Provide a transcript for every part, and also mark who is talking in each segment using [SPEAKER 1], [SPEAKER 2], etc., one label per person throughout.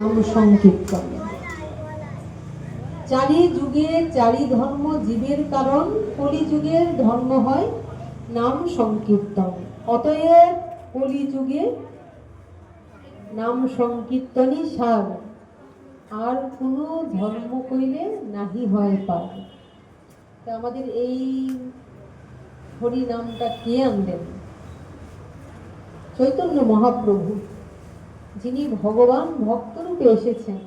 [SPEAKER 1] নাম সংকীর্তন। চারি যুগে চারি ধর্ম জীবের কারণ, কলি যুগের ধর্ম হয় নাম সংকীর্তন। অতএব কলি যুগে নাম সংকীর্তনই সার, আর কোনো ধর্ম কইলে নাহি হয় পার। আমাদের এই হরি নামটা কে আনলেন? চৈতন্য মহাপ্রভু, যিনি ভগবান ভক্তরূপে এসেছেন।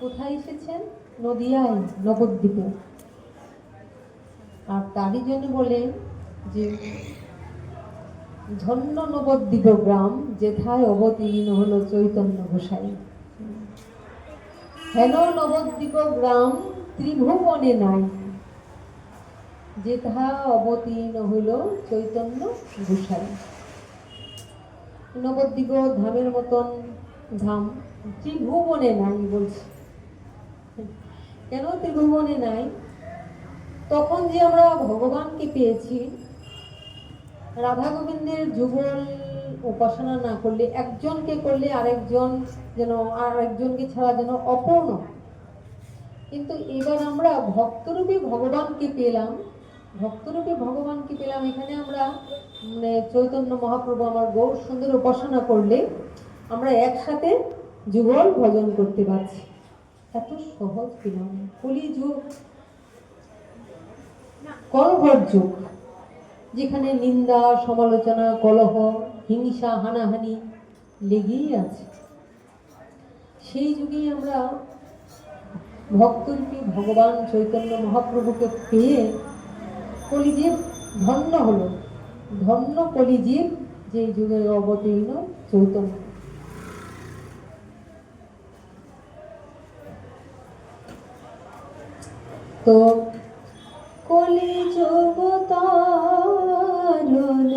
[SPEAKER 1] কোথায় এসেছেন? নদিয়ায়, নবদ্বীপে। আর তারই জন্য বলেন যে ধন্য নবদ্বীপ গ্রাম, যেথায় অবতীর্ণ হলো চৈতন্য গোসাই। হেন নবদ্বীপ গ্রাম ত্রিভুবনে নাই, যেথা অবতীর্ণ হইল চৈতন্য গোসাই। নবদ্বীপ ধামের মতন ধাম ত্রিভুবনে নাই বলছে। কেন ত্রিভুবনে নাই? তখন যে আমরা ভগবানকে পেয়েছি, রাধা গোবিন্দের যুগল উপাসনা না করলে, একজনকে করলে আরেকজন যেন, আরেকজনকে ছাড়া যেন অপূর্ণ। কিন্তু এবার আমরা ভক্তরূপে ভগবানকে পেলাম, ভক্তরূপে ভগবানকে পেলাম। এখানে আমরা চৈতন্য মহাপ্রভু আমার গৌর সুন্দর উপাসনা করলে আমরা একসাথে যুগল ভজন করতে পারছি। এত সহজ পেলাম। কলি যুগ কলহর যুগ, যেখানে নিন্দা, সমালোচনা, কলহ, হিংসা, হানাহানি লেগেই আছে। সেই যুগেই আমরা ভক্তরূপী ভগবান চৈতন্য মহাপ্রভুকে পেয়ে কলিজীব ধন্য হলো। ধন্য কলিজীব যে যুগে অবতীর্ণ চৈতন্য। তো কলিযুগ তারণ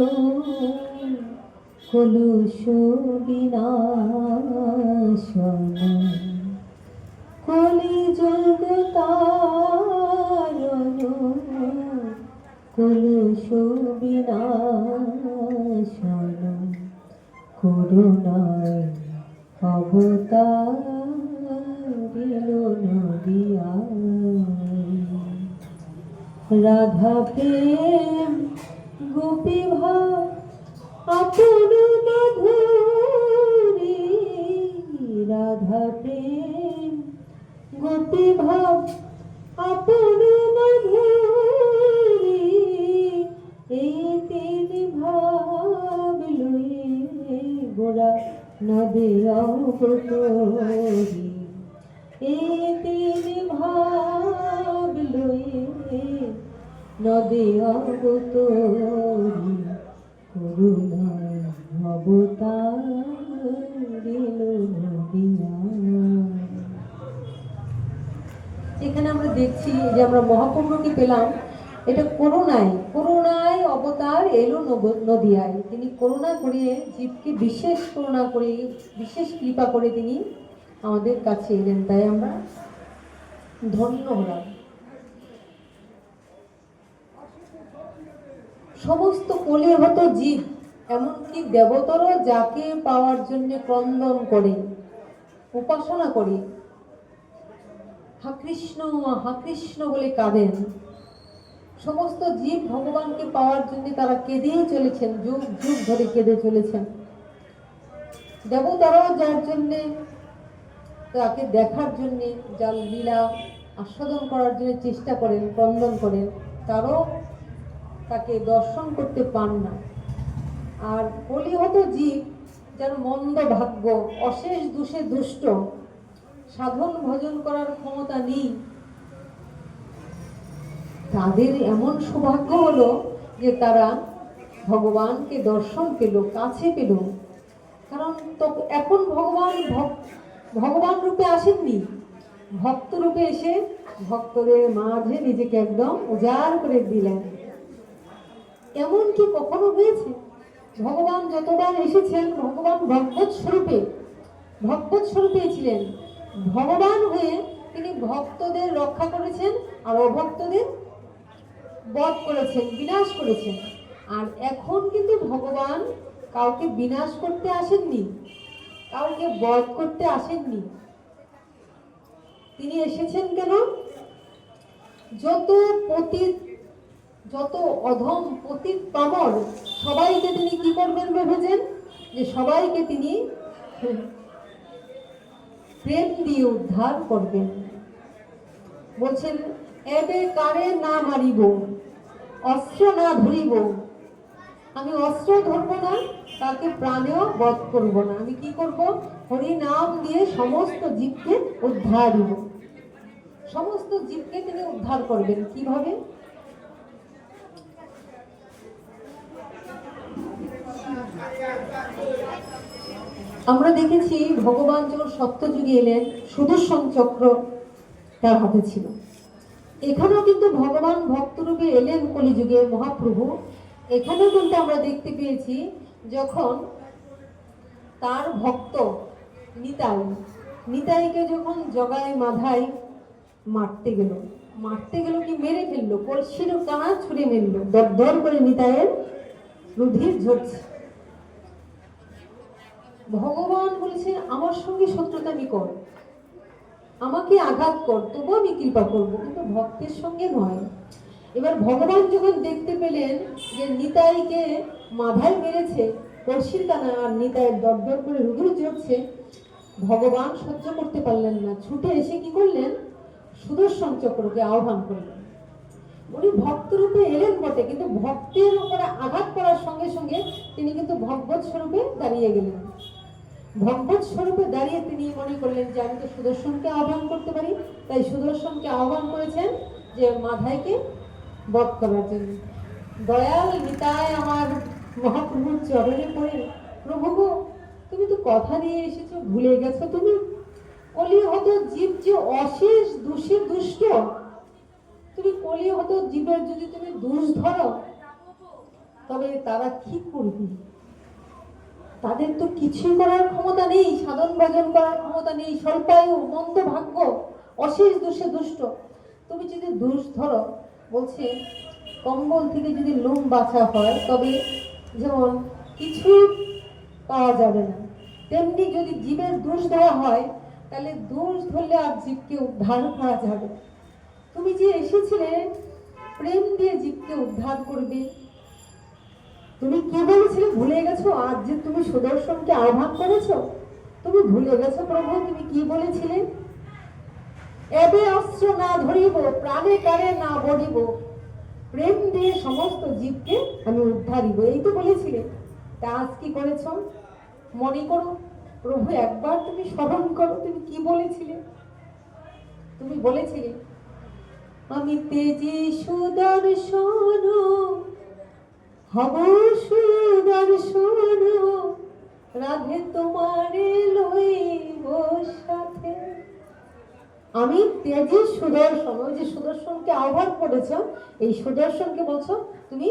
[SPEAKER 1] কলুষ বিনাশন, কলিযুগ তারণ কলুষ বিনাশন, করুণায় অবতারিল নদিয়ায়। রাধা প্রেম গোপী ভাব আপন মাধুরী, রাধা প্রেম গোপী ভাব আপন মাধুরী, এই তিন ভাব লয়ে গোরা নদী অবতরী, এই তিন ভাব লয়ে নদী অবতরী, করুণায় অবতারিল নদিয়ায়। এখানে আমরা দেখছি যে আমরা মহাপ্রভুকে পেলাম, এটা করুণায়, করুণায় অবতার এলো নদিয়ায়। তিনি করুণা করে জীবকে বিশেষ করুণা করে, বিশেষ কৃপা করে তিনি আমাদের কাছে এলেন। তাই আমরা ধন্য হলাম। সমস্ত কলিহত জীব, এমনকি দেবতারও যাকে পাওয়ার জন্য ক্রন্দন করে, উপাসনা করে, হা কৃষ্ণ হা কৃষ্ণ বলে কাঁদেন। সমস্ত জীব ভগবানকে পাওয়ার জন্য তারা কেঁদেই চলেছেন, যুগ যুগ ধরে কেঁদে চলেছেন। দেবতারাও যার জন্যে, তাকে দেখার জন্যে, যার লীলা আস্বাদন করার জন্য চেষ্টা করেন, ক্রন্দন করেন, তারও তাকে দর্শন করতে পান না। আর কলিহত জীব, যার মন্দ ভাগ্য, অশেষ দোষে দুষ্ট, সাধন ভজন করার ক্ষমতা নেই, তাদের এমন সৌভাগ্য হলো যে তারা ভগবানকে দর্শন পেল, কাছে পেল। কারণ তো এখন ভগবান রূপে আসেননি, ভক্ত রূপে এসে ভক্তদের মাঝে নিজেকে একদম উজাড় করে দিলেন। এমন কি কখনো হয়েছে? ভগবান যতবার এসেছেন, ভগবান ভগবৎ স্বরূপে ছিলেন। ভগবান হয়ে তিনি ভক্তদের রক্ষা করেছেন আর অভক্তদের বধ করেছেন, বিনাশ করেছেন। আর এখন কিন্তু ভগবান কাউকে বিনাশ করতে আসেননি, কাউকে বধ করতে আসেননি। তিনি এসেছেন কেন? যত পতিত, যত অধম পতিত পামর সবাইকে তিনি কি করবেন ভেবেছেন? যে সবাইকে তিনি প্রেম দিয়ে উদ্ধার করবেন। বলছেন, এবে কারে না মারিব, অস্ত্র না ধরিব। আমি অস্ত্র ধরবো না, তাকে প্রাণেও বধ করব না। আমি কি করব? হরি নাম দিয়ে সমস্ত জীবকে উদ্ধার দিব। সমস্ত জীবকে তিনি উদ্ধার করবেন কিভাবে? আমরা দেখেছি ভগবান যখন সত্যযুগে এলেন, সুদর্শন চক্র তার হাতে ছিল। এখানেও কিন্তু ভগবান ভক্তরূপে এলেন কলিযুগে মহাপ্রভু। এখানেও কিন্তু আমরা দেখতে পেয়েছি যখন তার ভক্ত নিতাইকে যখন জগায় মাধায় মারতে গেল কি মেরে ফেললো, কলসির কানা ছুঁড়ে মেরলো, দর করে নিতাইয়ের রুধির ঝরছে। ভগবান বলেছেন, আমার সঙ্গে শত্রুতামি কর, আমাকে আঘাত কর, তবু আমি কৃপা করবো, কিন্তু ভক্তের সঙ্গে নয়। এবার ভগবান যখন দেখতে পেলেন যে নিতাইকে মাথায় মেরেছে কলসির কানা, আর নিতাইয়ের দর করে রুধির ঝরছে, ভগবান সহ্য করতে পারলেন না। ছুটে এসে কি করলেন? সুদর্শন চক্রকে আহ্বান করলেন। উনি ভক্তরূপে এলেন বটে, কিন্তু ভক্তের উপরে আঘাত করার সঙ্গে সঙ্গে তিনি কিন্তু ভগবৎ স্বরূপে দাঁড়িয়ে গেলেন। ভগবৎ স্বরূপে দাঁড়িয়ে তিনি মনে করলেন যে আমি তো সুদর্শনকে আহ্বান করতে পারি, তাই সুদর্শনকে আহ্বান করেছেন যে মাধাইকে বধ করার জন্য। দয়াল নিতাই আমার মহাপ্রভুর চরণে পড়ে, প্রভু গো, তুমি তো কথা দিয়ে এসেছো, ভুলে গেছো তুমি? কলিহত জীব যে অশেষ দোষে দুষ্ট, তুমি কলিহত জীবের যদি তুমি দোষ ধরো, তবে তারা কি করবে? তাদের তো কিছুই করার ক্ষমতা নেই, সাধন ভজন করার ক্ষমতা নেই, স্বল্পায়ু, মন্দ ভাগ্য, অশেষ দোষে দুষ্ট। তুমি যদি দোষ ধরো, বলছে কম্বল থেকে যদি লোম বাছা হয়, তবে যেমন কিছুই পাওয়া যাবে না, তেমনি যদি জীবের দোষ ধরা হয়, তাহলে দোষ ধরলে আর জীবকে উদ্ধার করা যাবে। তুমি যে এসেছিলে প্রেম দিয়ে জীবকে উদ্ধার করবে, তুমি কি বলেছিলে ভুলে গেছো? আজ যে তুমি সুদর্শনকে আহ্বান করেছো, তুমি ভুলে গেছো প্রভু, তুমি কি বলেছিলে? এবে অস্ত্র না ধরিব, প্রাণে কারে না বলিব, প্রেম দিয়ে সমস্ত জীবকে আমি উদ্ধারিব, এই তো বলেছিলে। তা আজ কি করেছ? মনে করো প্রভু, একবার তুমি স্মরণ করো, তুমি কি বলেছিলে? তুমি বলেছিলে, আমি তেজি সুদর্শন, হব সুদর্শন, রাধে তোমারে লইব সাথে। আমি তেজি সুদর্শন, ওই যে সুদর্শনকে আহ্বান করেছ, এই সুদর্শনকে বলছো তুমি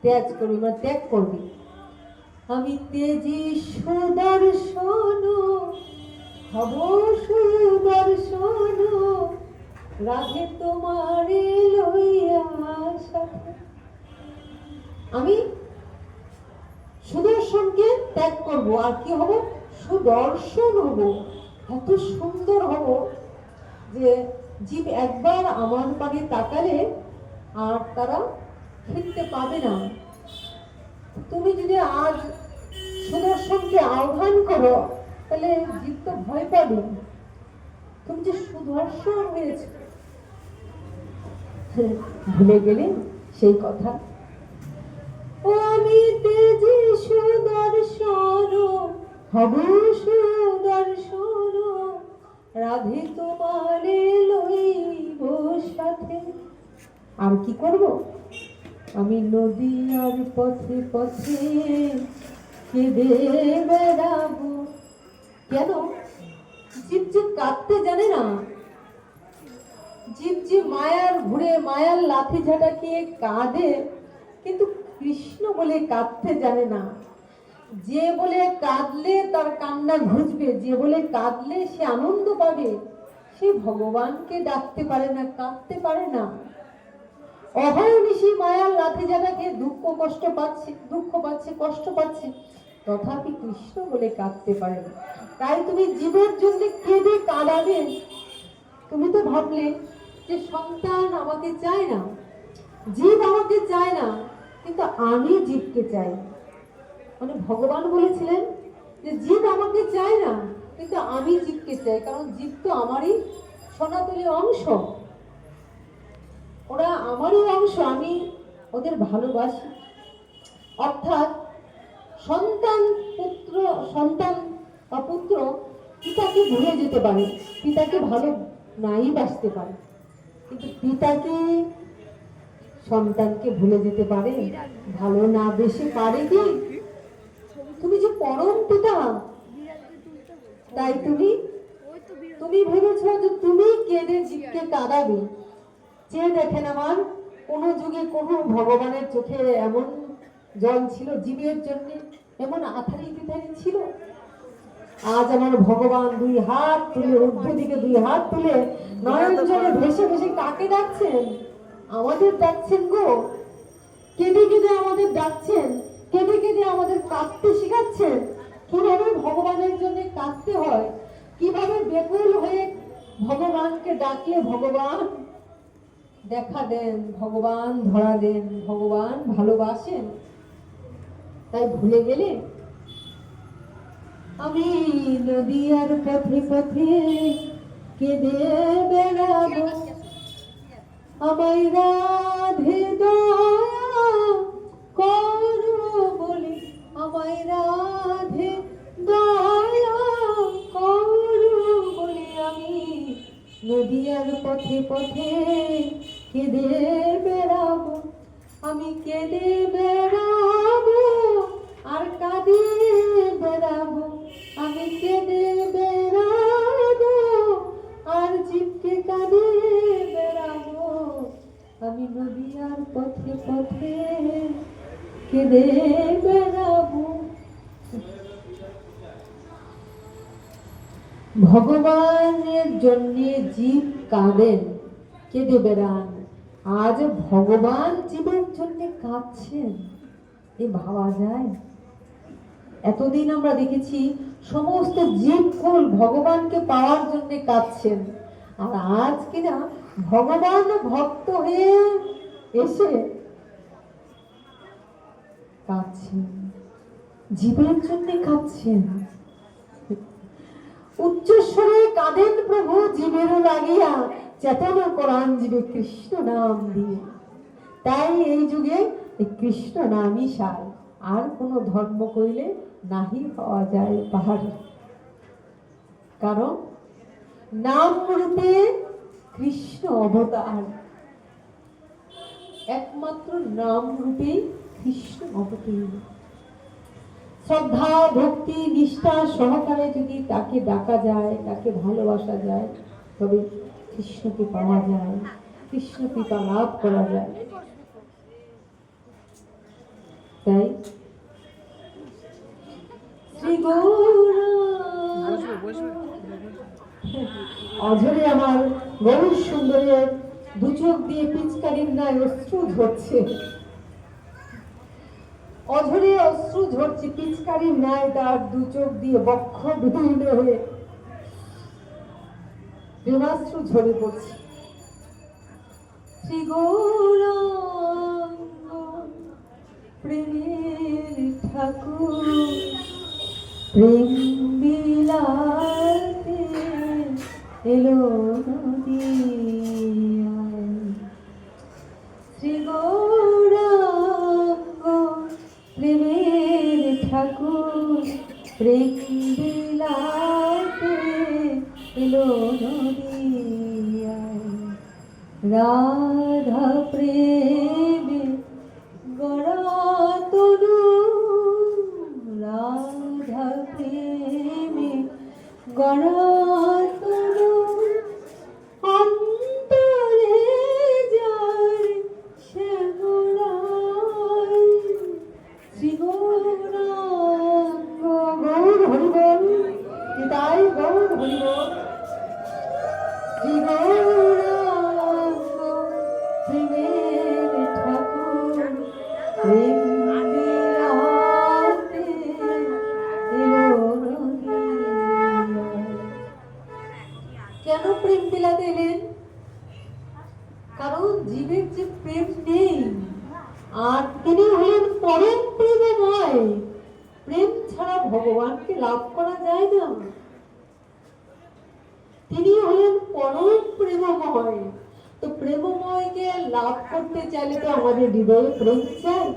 [SPEAKER 1] ত্যাগ করবি, মানে ত্যাগ করবি। আমি তেজি সুদর্শন, হব সুদর্শন, রাধে তোমারে লইয়া সাথে। আমি সুদর্শনকে ত্যাগ করব, আর কি হব? সুদর্শন হব, এত সুন্দর হব যে জীব একবার আমার পানে তাকালে আর তারা ফিরতে পাবে না। তুমি যদি আজ সুদর্শনকে আহ্বান করো, তাহলে জীব তো ভয় পাবে। তুমি যে সুদর্শন হয়েছে, ভুলে গেলে সেই কথা। আমি তেজি সুদর্শন, হব সুদর্শন, রাধে তোমারে লইব সাথে। আর কি করব? আমি নদী আর পথে পথে কেঁদে বেড়াবো। কেন? জীব যে কাঁদতে জানে না, জীব যে মায়ার ঘুরে মায়ার লাঠি ঝাঁটাকে কাঁদে, কিন্তু কৃষ্ণ বলে কাঁদতে জানে না। যে বলে কাঁদলে তার কান্না ঘুচবে, যে বলে কাঁদলে সে আনন্দ পাবে, সে ভগবানকে ডাকতে পারে না, কাঁদতে পারে না। অহর্নিশি মায়ার লাঠি ঝাঁটাকে দুঃখ পাচ্ছে, কষ্ট পাচ্ছে, তথাপি কৃষ্ণ বলে কাঁদতে পারেন। তাই তুমি জীবের জন্য কেঁদে কাঁদাবে। তুমি তো ভাবলে যে সন্তান আমাকে চায় না, জীব আমাকে চায় না, কিন্তু আমি জীবকে চাই। মানে ভগবান বলেছিলেন যে জীব আমাকে চায় না, কিন্তু আমি জীবকে চাই, কারণ জীব তো আমারই সনাতনী অংশ, ওরা আমারই অংশ, আমি ওদের ভালোবাসি। অর্থাৎ সন্তান পুত্র, সন্তান বা পুত্র পিতাকে ভুলে যেতে পারে, পিতাকে ভালো নাই বাসতে পারে, কিন্তু পিতাকে সন্তানকে ভুলে যেতে পারে, ভালো না বেশি পারে কি? তুমি যে পরম পিতা, তাই তুমি তুমি ভেবেছ যে তুমি কেঁদে জীবকে কাঁদাবে। চেয়ে দেখেন, আমার কোন যুগে কোন ভগবানের চোখে এমন জল ছিল জীবের জন্য, এমন আথারি পিথারি ছিল? আজ আমার ভগবান দুই হাত তুলে, ঊর্ধ্ব দিকে দুই হাত তুলে নয়ন জলে ভেসে ভেসে কাকে ডাকছেন? আমাদের ডাকছেন গো। কেঁদে কেঁদে আমাদের ডাকছেন, কেঁদে কেঁদে আমাদের কাঁদতে শিখাচ্ছেন। কিভাবে ভগবানের জন্য কাঁদতে হয়, কিভাবে বেকুল হয়ে ভগবানকে ডাকলে ভগবান দেখা দেন, ভগবান ধরা দেন, ভগবান ভালোবাসেন। তাই ভুলে গেলে? আমি নদীয়ার পথে পথে কেঁদে বেড়াবো, আমায় রাধে দয়া করো বলে, আমায় রাধে দয়া করো বলে আমি নদীয়ার পথে পথে কেঁদে বেড়াবো। আমি কেঁদে বেড়াবো আর কাঁদে বেড়াবো, আমি কেঁদে বেড়াবো আর জীবকে কাঁদে বেড়াবো। আমি নদীয়ার পথে পথে কেঁদে বেড়াবো। ভগবানের জন্য জীব কাঁদেন, কেঁদে বেড়ান। আজ ভগবান জীবের জন্য কাঁদছেন, এ ভাবা যায়? এতদিন আমরা দেখেছি সমস্ত জীবকুল ভগবানকে পাওয়ার জন্য কাঁদছেন, আর আজ কিনা ভগবান ভক্ত হয়ে এসে কাঁদছেন, জীবের জন্য কাঁদছেন। উচ্চস্বরে কাঁদেন প্রভু জীবেরও লাগিয়া, চেতনা করান জীবে কৃষ্ণ নাম দিয়ে। তাই এই যুগে কৃষ্ণ নামই সার, আর কোন ধর্ম কইলে নাহি পাওয়া যায় পাহাড়। কারণ নাম রূপে কৃষ্ণ অবতার, একমাত্র নাম রূপে কৃষ্ণ অবতীর্ণ। শ্রদ্ধা ভক্তি নিষ্ঠা সহকারে যদি তাকে ডাকা যায়, তাকে ভালোবাসা যায়, তবে কৃষ্ণকে পাওয়া যায়, কৃষ্ণ কৃপা লাভ করা যায়। তাই শ্রী অঝরে আমার গৌর সুন্দরের দু চোখ দিয়ে পিচকারির ন্যায় অশ্রু ঝরছে, অঝরে অশ্রু ঝরছে, পিচকারির ন্যায় তার দু চোখ দিয়ে বক্ষ বিদীর্ণ হয়ে প্রেমাশ্রু ঝরে পড়ছে। শ্রী গৌরাঙ্গ প্রেমের ঠাকুর, প্রেম বিলাতে এলো নদিয়ায়। শ্রী গৌরাঙ্গ প্রেমের ঠাকুর, প্রেম বিলাতে এলো নদিয়ায়। রাধা প্রেমে গড়া তনু, রাধা প্রেমে গড়া তনু, অন্তরে যায় শ্যামরায়। শ্রী গৌরাঙ্গ গৌর হরিবল, তাই গৌর হরিবল। শ্রী গৌরাঙ্গ প্রেমের ঠাকুর, প্রেম বিলাতে কেন প্রেম বিলাতে এলেন? কারণ জীবের যে প্রেম নেই, আর তিনি হলেন পরম প্রেমময়। প্রেম ছাড়া ভগবানকে লাভ করা যায় না। তিনি হলেন পরম প্রেমময়। তো প্রেমময়কে লাভ করতে চাইলে তো আমাদের হৃদয়ে প্রেম চাই।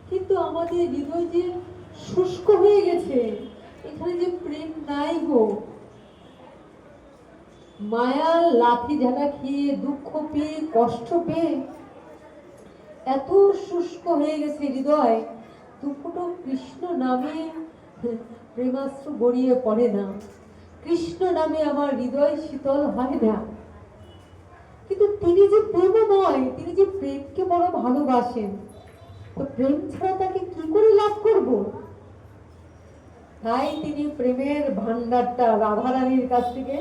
[SPEAKER 1] কিন্তু আমাদের হৃদয় যে শুষ্ক হয়ে গেছে, এখানে যে প্রেম নাই গো। মায়ার লাঠি ঝাঁটা খেয়ে, দুঃখ পেয়ে, কষ্ট পেয়ে এত শুষ্ক হয়ে গেছে হৃদয়, দুপুটো কৃষ্ণ নামে প্রেমাস্ত্র গড়িয়ে পড়ে না। কৃষ্ণ নামে আমার হৃদয় শীতল হয় না। কিন্তু তিনি যে প্রেমময়, তিনি যে প্রেমকে বড় ভালোবাসেন, তো প্রেম ছাড়া তাকে কি করে লাভ করব? তাই তিনি প্রেমের ভান্ডারটা রাধারানীর কাছ থেকে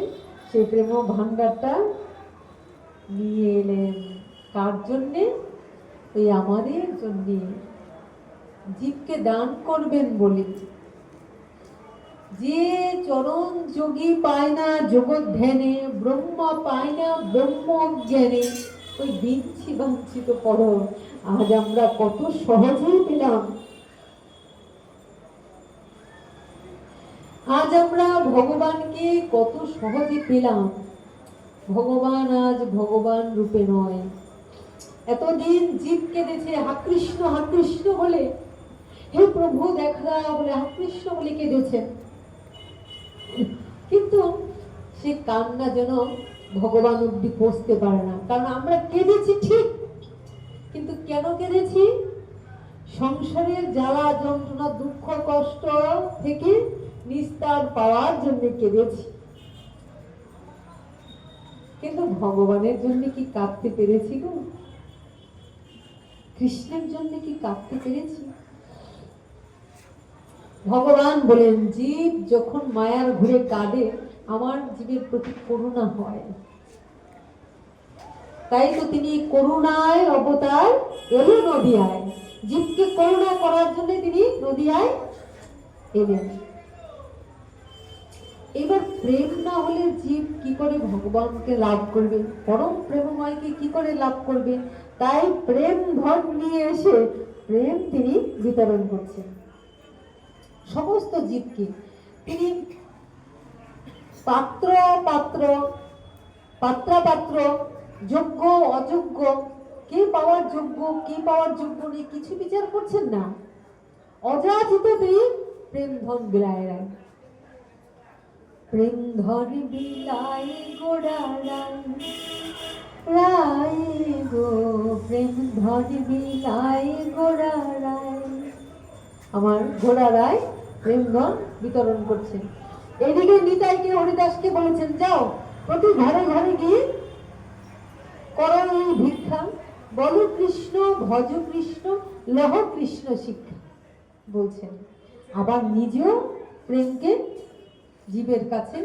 [SPEAKER 1] সেই প্রেম ভান্ডারটা নিয়ে এলেন। কার জন্যে? ওই আমাদের জন্যে, জীবকে দান করবেন বলে। যে চরণ যোগী পায় না জগৎ ধ্যানে, ব্রহ্মা পায় না ব্রহ্ম জ্ঞানে, ওই বিচ্ছি বাঞ্ছিত পরম আজ আমরা কত সহজেই পেলাম। আজ আমরা ভগবানকে কত সহজে পেলাম। ভগবান আজ ভগবান রূপে নয়। এতদিন জীব কেঁদেছে হাকৃষ্ণ হাকৃষ্ণ বলে, হে প্রভু দেখা বলে হাকৃষ্ণ বলে কেঁদেছেন। কিন্তু সে কান্না যেন ভগবান অব্দি পৌঁছতে পারে না। কারণ আমরা কেঁদেছি ঠিক, কিন্তু কেন কেঁদেছি? সংসারের জ্বালা যন্ত্রণা দুঃখ কষ্ট থেকে নিস্তার পাওয়ার জন্য কেঁদেছি। কিন্তু ভগবানের জন্য কি কাঁদতে পেরেছি গো? কৃষ্ণের জন্য কি কাঁদতে পেরেছি? ভগবান বলেন, জীব যখন মায়ার ঘুরে কাঁদে, আমার জীবের প্রতি করুণা হয়। তাই তো তিনি করুণায় অবতার এলো নদিয়ায়। জীবকে করুণা করার জন্য তিনি নদিয়ায় এলেন। এবার প্রেম না হলে জীব কি করে ভগবানকে লাভ করবে? পরম প্রেমময়কে কি করে লাভ করবে? তাই প্রেম ধন নিয়ে এসে প্রেম তিনি বিতরণ করছেন সমস্ত জীবকে। তিনি পাত্র পাত্র পাত্রাপাত্র, যোগ্য অযোগ্য, কে পাওয়ার যোগ্য কে পাওয়ার যোগ্য নেই কিছু বিচার করছেন না। অযাচিত তিনি প্রেম ধন বিলায় রায়। প্রেম ধন বিলায় গোড়া রায় গো, প্রেম ধন বিলায় গোড়া রায়। আমার ঘোড়া রায় প্রেম ধন বিতরণ করছেন। এদিকে নিতাইকে হরিদাসকে বলেছেন, যাও প্রতি ঘরে ঘরে গিয়ে করো এই ভিক্ষা, বলো কৃষ্ণ ভজ কৃষ্ণ লহ কৃষ্ণ শিক্ষা বলছেন। আবার নিজেও প্রেমকে জীবের কাছে,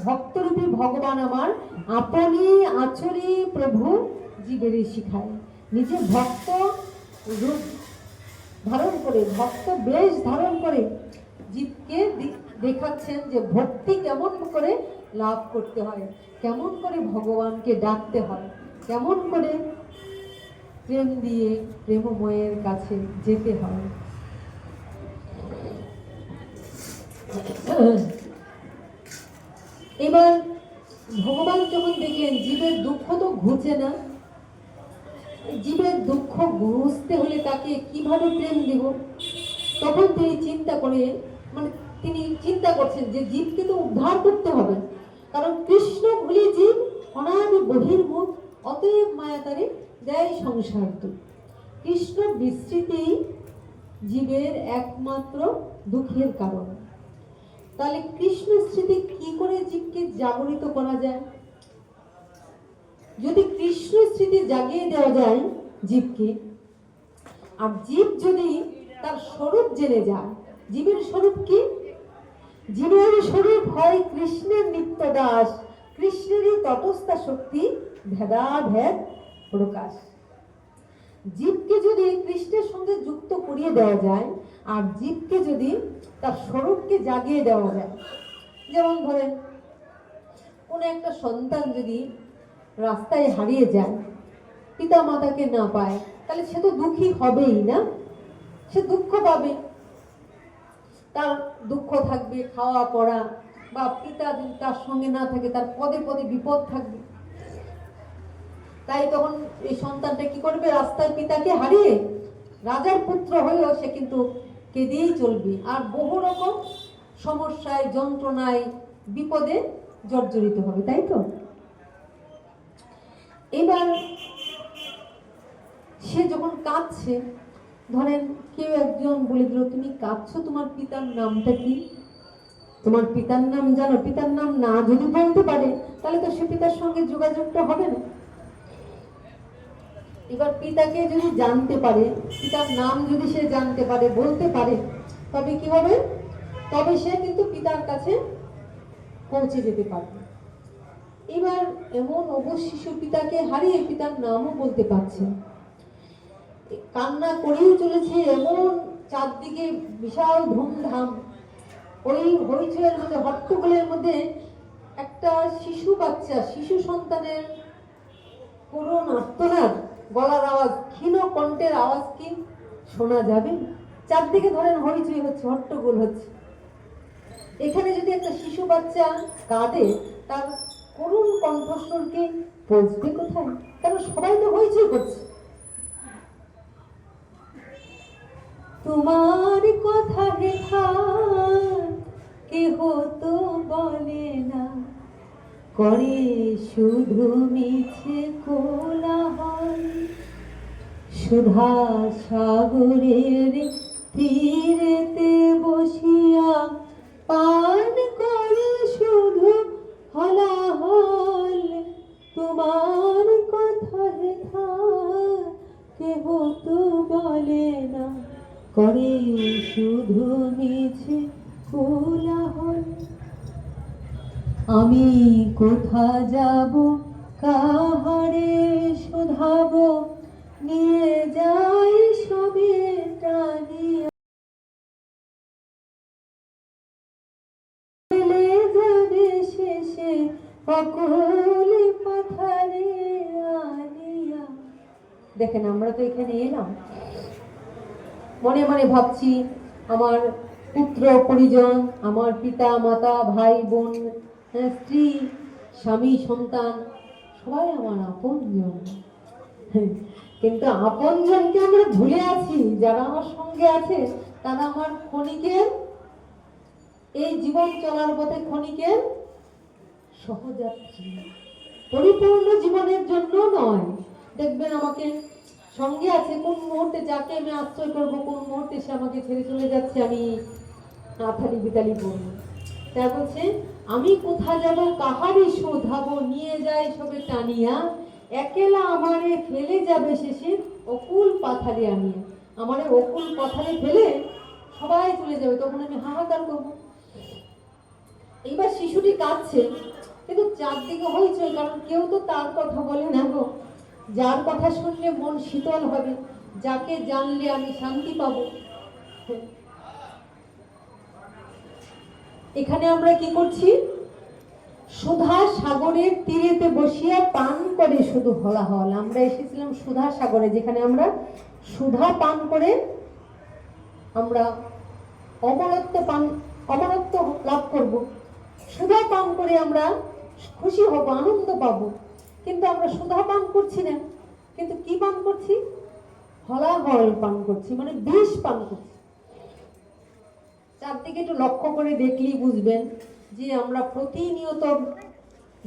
[SPEAKER 1] ভক্তরূপী ভগবান আমার আপনি আচরি প্রভু জীবেরই শিখায়। নিজে ভক্ত রূপ ধারণ করে, ভক্ত বেশ ধারণ করে জীবকে দেখাচ্ছেন যে ভক্তি কেমন করে লাভ করতে হয়, কেমন করে ভগবানকে ডাকতে হয়, কেমন করে প্রেম দিয়ে প্রেমময়ের কাছে যেতে হয়। এবার ভগবান যখন দেখলেন জীবের দুঃখ তো ঘুচে না, জীবের দুঃখ ঘুচতে হলে তাকে কিভাবে প্রেম দেব, তখন তিনি চিন্তা করে, তিনি চিন্তা করছেন যে জীবকে তো উদ্ধার করতে হবে। কারণ কৃষ্ণ ভুলি জীব অনাদি বহির্মুখ, অতএব মায়াতারে দেয় সংসার দুঃখ। কৃষ্ণ বিস্মৃতি জীবের একমাত্র দুঃখের কারণ। তাহলে কৃষ্ণ স্মৃতি কি করে জীবকে জাগরিত করা যায়? যদি কৃষ্ণ স্মৃতি জাগিয়ে দেওয়া যায় জীবকে, আর জীব যদি তার স্বরূপ জেনে যায়, জীবের স্বরূপ কি? জীবের স্বরূপ হয় কৃষ্ণের নিত্য দাস, কৃষ্ণেরই তটস্থ শক্তি ভেদাভেদ প্রকাশ। জীবকে যদি কৃষ্ণের সঙ্গে যুক্ত করিয়ে দেওয়া যায়, আর জীবকে যদি তার স্বরূপকে জাগিয়ে দেওয়া যায়, যেমন ধরেন কোনো একটা সন্তান যদি রাস্তায় হারিয়ে যায়, পিতা মাতাকে না পায়, তাহলে সে তো দুঃখী হবেই না, সে দুঃখ পাবে, তার দুঃখ থাকবে, খাওয়া পড়া, বা পিতা যদি তার সঙ্গে না থাকে তার পদে পদে বিপদ থাকবে। তাই তখন এই সন্তানটা কি করবে, রাস্তায় পিতাকে হারিয়ে রাজার পুত্র হয়েও সে কিন্তু কেঁদেই চলবে, আর বহু রকম সমস্যায়, যন্ত্রণায়, বিপদে জর্জরিত হবে, তাই তো? এবার সে যখন কাঁদছে, ধরেন কেউ একজন বলে দিল, তুমি কাঁদছো, তোমার পিতার নামটা কি? তোমার পিতার নাম জানো? পিতার নাম না যদি বলতে পারে, তাহলে তো সে পিতার সঙ্গে যোগাযোগটা হবে না। এবার পিতাকে যদি জানতে পারে, পিতার নাম যদি সে জানতে পারে, বলতে পারে, তবে কি হবে? তবে সে কিন্তু পিতার কাছে পৌঁছে যেতে পারবে। এবার এমন অবশ শিশু পিতাকে হারিয়ে পিতার নামও বলতে পারছে, কান্না করেই চলেছে, এমন চারদিকে বিশাল ধুমধাম, ওই হইচইয়ের মধ্যে, হট্টগোলের মধ্যে একটা শিশু বাচ্চা, শিশু সন্তানের করুণ আর্তনাদ, গলার আওয়াজ, ক্ষীণ কণ্ঠের আওয়াজ কি শোনা যাবে? চারদিকে ধরেন হইচই হচ্ছে, হট্টগোল হচ্ছে, এখানে যদি একটা শিশু বাচ্চা কাঁদে, তার করুণ কণ্ঠস্বরকে পৌঁছবে কোথায়? কারণ সবাই তো হইচই করছে। তোমার কথা লেখা কেহ তো বলে না, করে শুধু মিছে কোলাহল, সুধা সাগরের তীরেতে বসিয়া পান করে শুধু হলাহল, তোমার কথা লেখা কেহ তো বলে না, করে শুধু মিছে কোলাহল। আমি কোথা যাব, কাহারে শোধাব, নিয়ে যাই সবে টানিয়া, ফেলে যাবে শেষে অকলে পাথারে আনিয়া। দেখেন, আমরা তো এখানে এলাম, মনে মনে ভাবছি আমার পুত্র পরিজন, আমার পিতা মাতা, ভাই বোন, স্ত্রী, স্বামী, সন্তান, সবাই আমার আপনজন। কিন্তু আপনজনকে আমরা ভুলে আছি, যারা আমার সঙ্গে আছে তারা আমার ক্ষণিকের, এই জীবন চলার পথে ক্ষণিকের সহযাত্রী, পরিপূর্ণ জীবনের জন্য নয়। দেখবেন আমাকে সঙ্গে আছে, কোন মুহূর্তে যাকে আমি আশ্রয় করবো, কোন মুহূর্তে সে আমাকে ছেড়ে চলে যাচ্ছে, আমি আথালি বিতালি করবো। তাই বলছে, আমি কোথা যাব, কাহারি শোধাবো, নিয়ে যায় সবে টানিয়া, একেলা আমারে ফেলে যাবে শেষে অকুল পাথারে আনিয়া। আমারে অকুল পাথারে ফেলে সবাই চলে যাবে, তখন আমি হাহাকার করবো। এইবার শিশুটি কাঁদছে, কিন্তু চারদিকে হইচই, কারণ কেউ তো তার কথা বলে না গো, যার কথা শুনলে মন শীতল হবে, যাকে জানলে আমি শান্তি পাবো। এখানে আমরা কি করছি? সুধা সাগরের তীরেতে বসিয়া পান করে শুধু হলাহল। আমরা এসেছিলাম সুধা সাগরে, যেখানে আমরা সুধা পান করে আমরা অমরত্ব লাভ করব, সুধা পান করে আমরা খুশি হব, আনন্দ পাবো। কিন্তু আমরা সুধা পান করছি না, কিন্তু কি পান করছি? হলাহল পান করছি, মানে বিষ পান করছি। চারদিকে একটু লক্ষ্য করে দেখলেই বুঝবেন যে আমরা প্রতিনিয়ত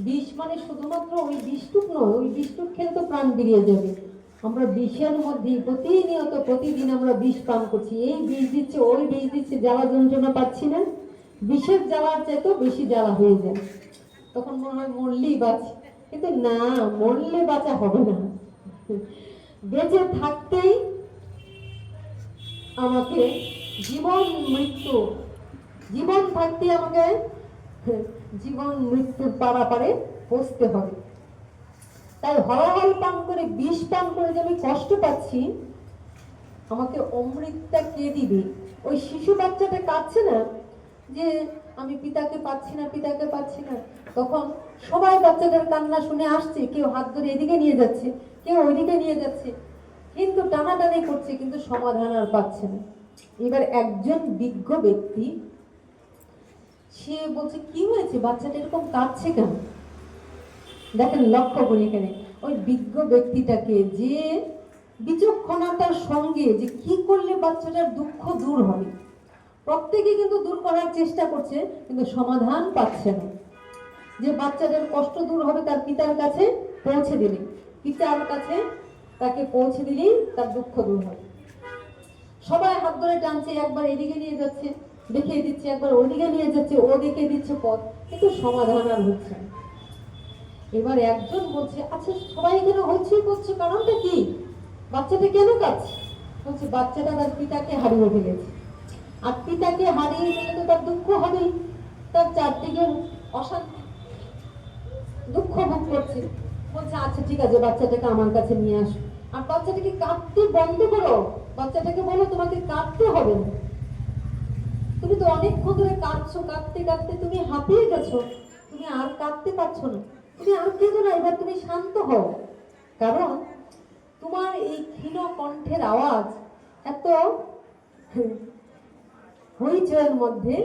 [SPEAKER 1] বিষ, মানে শুধুমাত্র ওই বিষটুক নয়, ওই বিষটুক খেলে তো প্রাণ বেরিয়ে যাবে, আমরা বিষের মধ্যে প্রতিনিয়ত প্রতিদিন আমরা বিষ পান করছি। এই বিষ দিচ্ছে, ওই বিষ দিচ্ছে, জ্বালা যন্ত্রণা পাচ্ছি না, বিষের জ্বালার চাইতেও বেশি জ্বালা হয়ে যায়। তখন মনে হয় মরলেই বাঁচি, কিন্তু না, মরলে বাঁচা হবে না, বেঁচে থাকতেই আমাকে জীবন মৃত্যু, জীবন থাকতে আমাকে জীবন মৃত্যুর পারাপারে বসতে হবে। তাই হলাহল পান করে, বিষ পান করে যে আমি কষ্ট পাচ্ছি, আমাকে অমৃতটা কে দিবে? ওই শিশু বাচ্চাটা কাঁদছে না যে আমি পিতাকে পাচ্ছি না, পিতাকে পাচ্ছি না। তখন সবাই বাচ্চাটার কান্না শুনে আসছে, কেউ হাত ধরে এদিকে নিয়ে যাচ্ছে, কেউ ওইদিকে নিয়ে যাচ্ছে, কিন্তু টানাটানি করছে, কিন্তু সমাধান আর পাচ্ছে না। এবার একজন বিজ্ঞ ব্যক্তি সে বলছে, কি হয়েছে, বাচ্চাটা এরকম কাঁদছে কেন? দেখেন, লক্ষ্য করি এখানে ওই বিজ্ঞ ব্যক্তিটাকে, যে বিচক্ষণতার সঙ্গে যে কি করলে বাচ্চাটার দুঃখ দূর হবে, প্রত্যেকে কিন্তু দূর করার চেষ্টা করছে, কিন্তু সমাধান পাচ্ছে না। যে বাচ্চাটার কষ্ট দূর হবে তার পিতার কাছে পৌঁছে দিলে, পিতার কাছে তাকে পৌঁছে দিলেই তার দুঃখ দূর হবে। সবাই হাত ধরে টানছে, একবার এদিকে নিয়ে যাচ্ছে, দেখিয়ে দিচ্ছে, একবার ওদিকে নিয়ে যাচ্ছে, ও দেখিয়ে দিচ্ছে পথ, কিন্তু সমাধান আর হচ্ছে না। এবার একজন বলছে, আচ্ছা সবাই এখানে হইচই করছে, কারণটা কি, বাচ্চাটা কেন কাঁদছে? বলছে, বাচ্চাটা তার পিতাকে হারিয়ে ফেলেছে, আর পিতাকে হারিয়ে ফেলে তো তার দুঃখ হবেই, তার চারদিকে অশান্তি, দুঃখ ভোগ করছে। বলছে, আচ্ছা ঠিক আছে, বাচ্চাটাকে আমার কাছে নিয়ে আসো, আর বাচ্চাটাকে কাঁদতে বন্ধ করো, বাচ্চাটাকে বলো তোমাকে কাঁদতে হবে না, তুমি তো অনেকক্ষণ ধরে কাঁদছো, কাঁদতে কাঁদতে তুমি হাঁপিয়ে গেছো, তুমি আর কাঁদতে পারছো না, তুমি আর কেঁদো না, এবার তুমি শান্ত হও, কারণ তোমার এই ক্ষীণ কণ্ঠের আওয়াজ এত হইচয়ের মধ্যে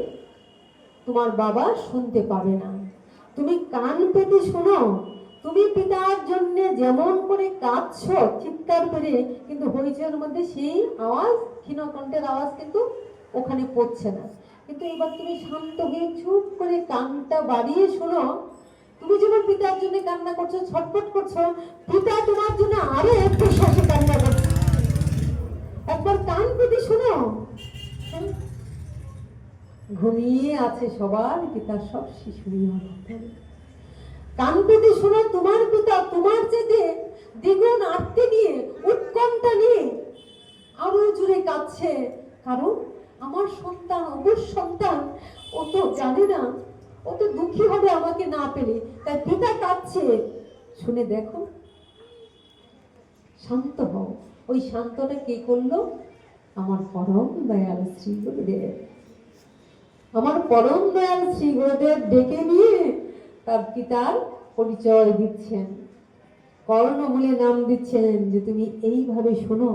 [SPEAKER 1] তোমার বাবা শুনতে পাবে না, তুমি কান পেতে শোনো, তুমি পিতার জন্য যেমন করে কাঁদছো চিৎকার করে, কিন্তু হইচয়ের মধ্যে সেই আওয়াজ, ক্ষীণ কণ্ঠের আওয়াজ কিন্তু ওখানে পড়ছে না। কিন্তু এবার তুমি শান্ত হয়ে চুপ করে কানটা বাড়িয়ে শোনো, তুমি যেমন পিতার জন্য কান্না করছো, ছটফট করছো, পিতা তোমার জন্য আরো একটু শ্বাসে কান্না করছে, একবার কান পেতে শোনো। ঘুমিয়ে আছে সবার পিতা, সব শিশুরই কান পেতে শোনো, তোমার পিতা তোমার চেয়ে দ্বিগুণ আত্মে নিয়ে, উৎকণ্ঠা নিয়ে আরো জুড়ে কাঁদছে, কারণ আমার সন্তান, অবুঝ সন্তান, ও তো জানে না, ও তো দুঃখী হবে আমাকে না পেলে, তাই পিতা কাঁদছে, শুনে দেখো, শান্ত হও। ওই শান্তটা কে করলো? আমার পরম দয়াল শ্রী গুরুদেব। আমার পরম দয়াল শ্রী গুরুদেব ডেকে নিয়ে তার পিতার পরিচয় দিচ্ছেন, কর্ণমূলে নাম দিচ্ছেন, যে তুমি এইভাবে শোনো,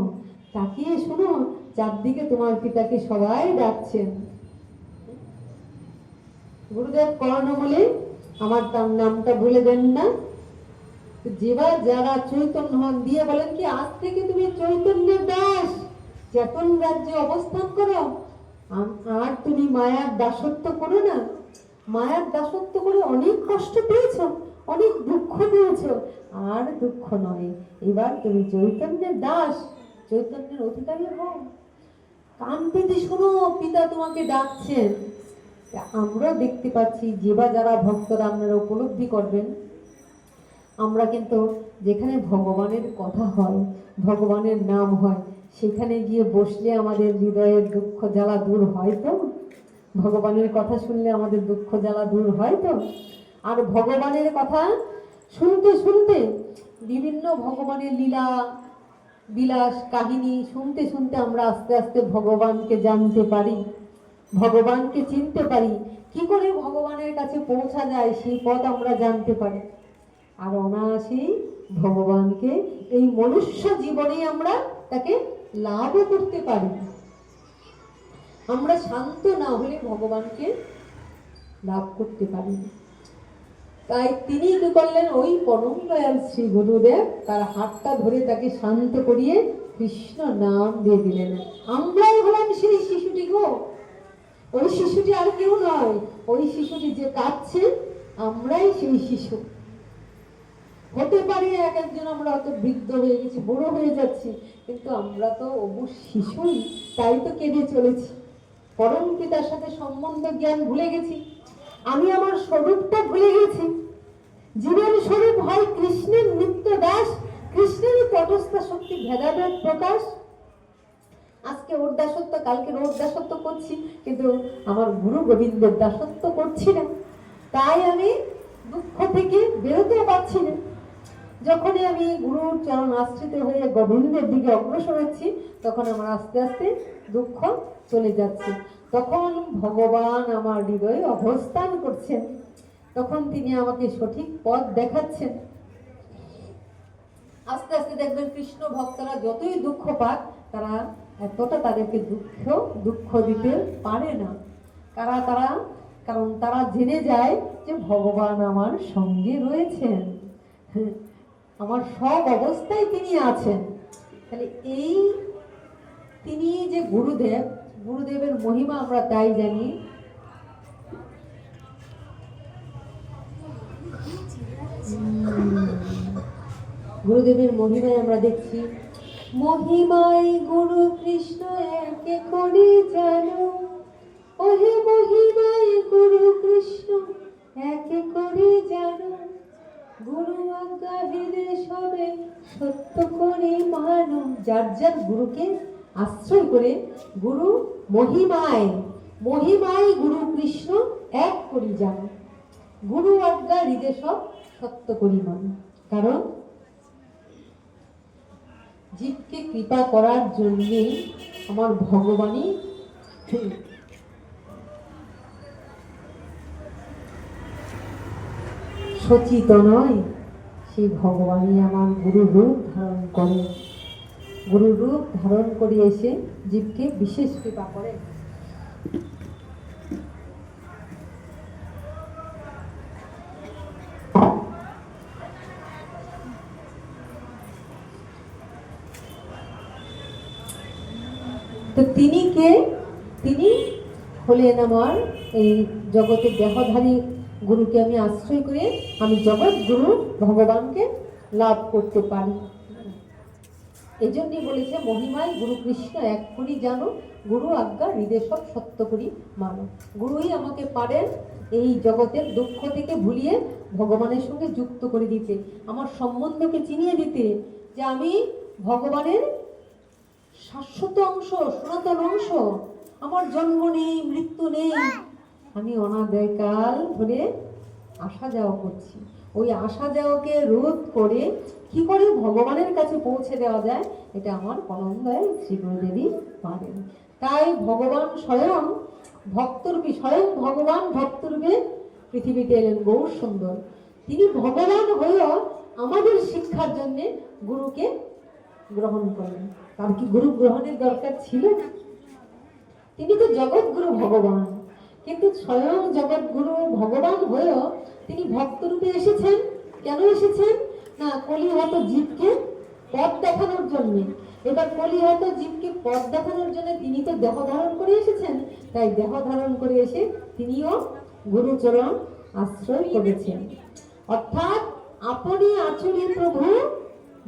[SPEAKER 1] তাকিয়ে শোনো, চারদিকে তোমার পিতাকে সবাই ডাকছেন। গুরুদেব কর্ণমূলে, আমার তার নামটা ভুলে দেন না, যেবার যারা চৈতন্য হন দিয়ে বলেন কি, আজ থেকে তুমি চৈতন্যের দাস, চেতন রাজ্যে অবস্থান করো, আর তুমি মায়ার দাসত্ব করো না। মায়ার দাসত্ব করে অনেক কষ্ট পেয়েছো, অনেক দুঃখ পেয়েছো, আর দুঃখ নয়, এবার তুমি চৈতন্যের দাস, চৈতন্যের অধিকারী হও। কান পেতে শোনো, পিতা তোমাকে ডাকছেন। আমরা দেখতে পাচ্ছি, যেবা যারা ভক্তরা আপনারা উপলব্ধি করবেন, আমরা কিন্তু যেখানে ভগবানের কথা হয়, ভগবানের নাম হয়, সেখানে গিয়ে বসলে আমাদের হৃদয়ের দুঃখ জ্বালা দূর হয় তো? ভগবানের কথা শুনলে আমাদের দুঃখ জ্বালা দূর হয় তো? আর ভগবানের কথা শুনতে শুনতে, বিভিন্ন ভগবানের লীলা বিলাস কাহিনী শুনতে শুনতে আমরা আস্তে আস্তে ভগবানকে জানতে পারি, ভগবানকে চিনতে পারি। কি করে ভগবানের কাছে পৌঁছা যায় সেই পথ আমরা জানতে পারি, আর অনায়াসেই ভগবানকে এই মনুষ্য জীবনে আমরা তাকে লাভও করতে পারি। আমরা শান্ত না হলে ভগবানকে লাভ করতে পারি না। তাই তিনি কি করলেন, ওই পরম দয়াল শ্রী গুরুদেব তার হাতটা ধরে তাকে শান্ত করিয়ে কৃষ্ণ নাম দিয়ে দিলেন। আমরাই হলাম সেই শিশুটি গো, ওই শিশুটি আর কেউ নয়, ওই শিশুটি যে কাঁদছে, আমরাই সেই শিশু। হতে পারে এক একজন আমরা অত বৃদ্ধ হয়ে গেছি, বড় হয়ে যাচ্ছি, কিন্তু আমরা তো অবশ্য শিশুই, তাই তো কেঁদে চলেছি। পরম পিতার সাথে সম্বন্ধ জ্ঞান ভুলে গেছি, আমি আমার স্বরূপটা ভুলে গেছি। জীবন স্বরূপ হয় কৃষ্ণের নিত্য দাস, কৃষ্ণেরই তটস্থ শক্তি ভেদাভেদ প্রকাশ। আজকে ওর দাসত্ব, কালকে ওর দাসত্ব করছি, কিন্তু আমার গুরু গোবিন্দের দাসত্ব করছি না, তাই আমি দুঃখ থেকে বেরোতে পারছি না। যখনই আমি গুরুর চরণ আশ্রিত হয়ে গোবিন্দের দিকে অগ্রসর হচ্ছি, তখন আমার আস্তে আস্তে দুঃখ চলে যাচ্ছে। তখন ভগবান আমার হৃদয়ে অবস্থান করছেন, তখন তিনি আমাকে সঠিক পথ দেখাচ্ছেন। আস্তে আস্তে দেখবেন কৃষ্ণ ভক্তরা যতই দুঃখ পাক, তারা এতটা তাদেরকে দুঃখ দিতে পারে না। কারণ তারা জেনে যায় যে ভগবান আমার সঙ্গে রয়েছেন, আমার সব অবস্থায় তিনি আছেন। তাহলে এই তিনি যে গুরুদেবের মহিমা আমরা তাই জানি। গুরুদেবের মহিমায় আমরা দেখছি, মহিমায় গুরু কৃষ্ণ একে করে জানো, ওহে মহিমায় গুরু কৃষ্ণ একে করে জানো, গুরু আজ্ঞা হৃদয় সবে সত্য করে মানো। যার যার গুরুকে আশ্রয় করে গুরু মহিমায় গুরু কৃষ্ণ এক করি জানো, গুরু আজ্ঞা হৃদয় সব সত্য করি মানো। কারণ জীবকে কৃপা করার জন্য আমার ভগবানই সচিত নয়, সেই ভগবানই আমার গুরু রূপ ধারণ করে, গুরু রূপ ধারণ করে এসে জীবকে বিশেষ কৃপা করে। তো তিনি কে? তিনি হলেন আমার এই জগতের দেহধারী গুরুকে আমি আশ্রয় করে আমি জগৎ গুরু ভগবানকে লাভ করতে পারি। এই জন্যই বলেছে মহিমায় গুরু কৃষ্ণ এক করি জানো, গুরু আজ্ঞা হৃদয় সব সত্য করি মানো। গুরুই আমাকে পারেন এই জগতের দুঃখ থেকে ভুলিয়ে ভগবানের সঙ্গে যুক্ত করে দিতে, আমার সম্বন্ধকে চিনিয়ে দিতে, যে আমি ভগবানের শাশ্বত অংশ, সনাতন অংশ, আমার জন্ম নেই, মৃত্যু নেই, আমি অনাদিকাল ধরে আসা যাওয়া করছি। ওই আসা যাওয়াকে রোধ করে কি করে ভগবানের কাছে পৌঁছে দেওয়া যায়, এটা আমার পরমদয়াল শ্রী গুরুদেবই পারেন। তাই ভগবান স্বয়ং ভগবান ভক্তরূপে পৃথিবীতে এলেন গৌর সুন্দর। তিনি ভগবান হয়েও আমাদের শিক্ষার জন্য গুরুকে গ্রহণ করেন। তার কি গুরু গ্রহণের দরকার ছিল? তিনি তো জগৎগুরু ভগবান, কিন্তু স্বয়ং জগৎগুরু ভগবান হয়েও তিনি ভক্তরূপে এসেছেন। কেন এসেছেন? না, কলিহত জীবকে পথ দেখানোর জন্য। এবার কলিহত জীবকে পথ দেখানোর জন্য তিনি তো দেহ ধারণ করে এসেছেন, তাই দেহ ধারণ করে এসে তিনিও গুরুচরণ আশ্রয় করেছেন। অর্থাৎ আপনি আচরণে প্রভু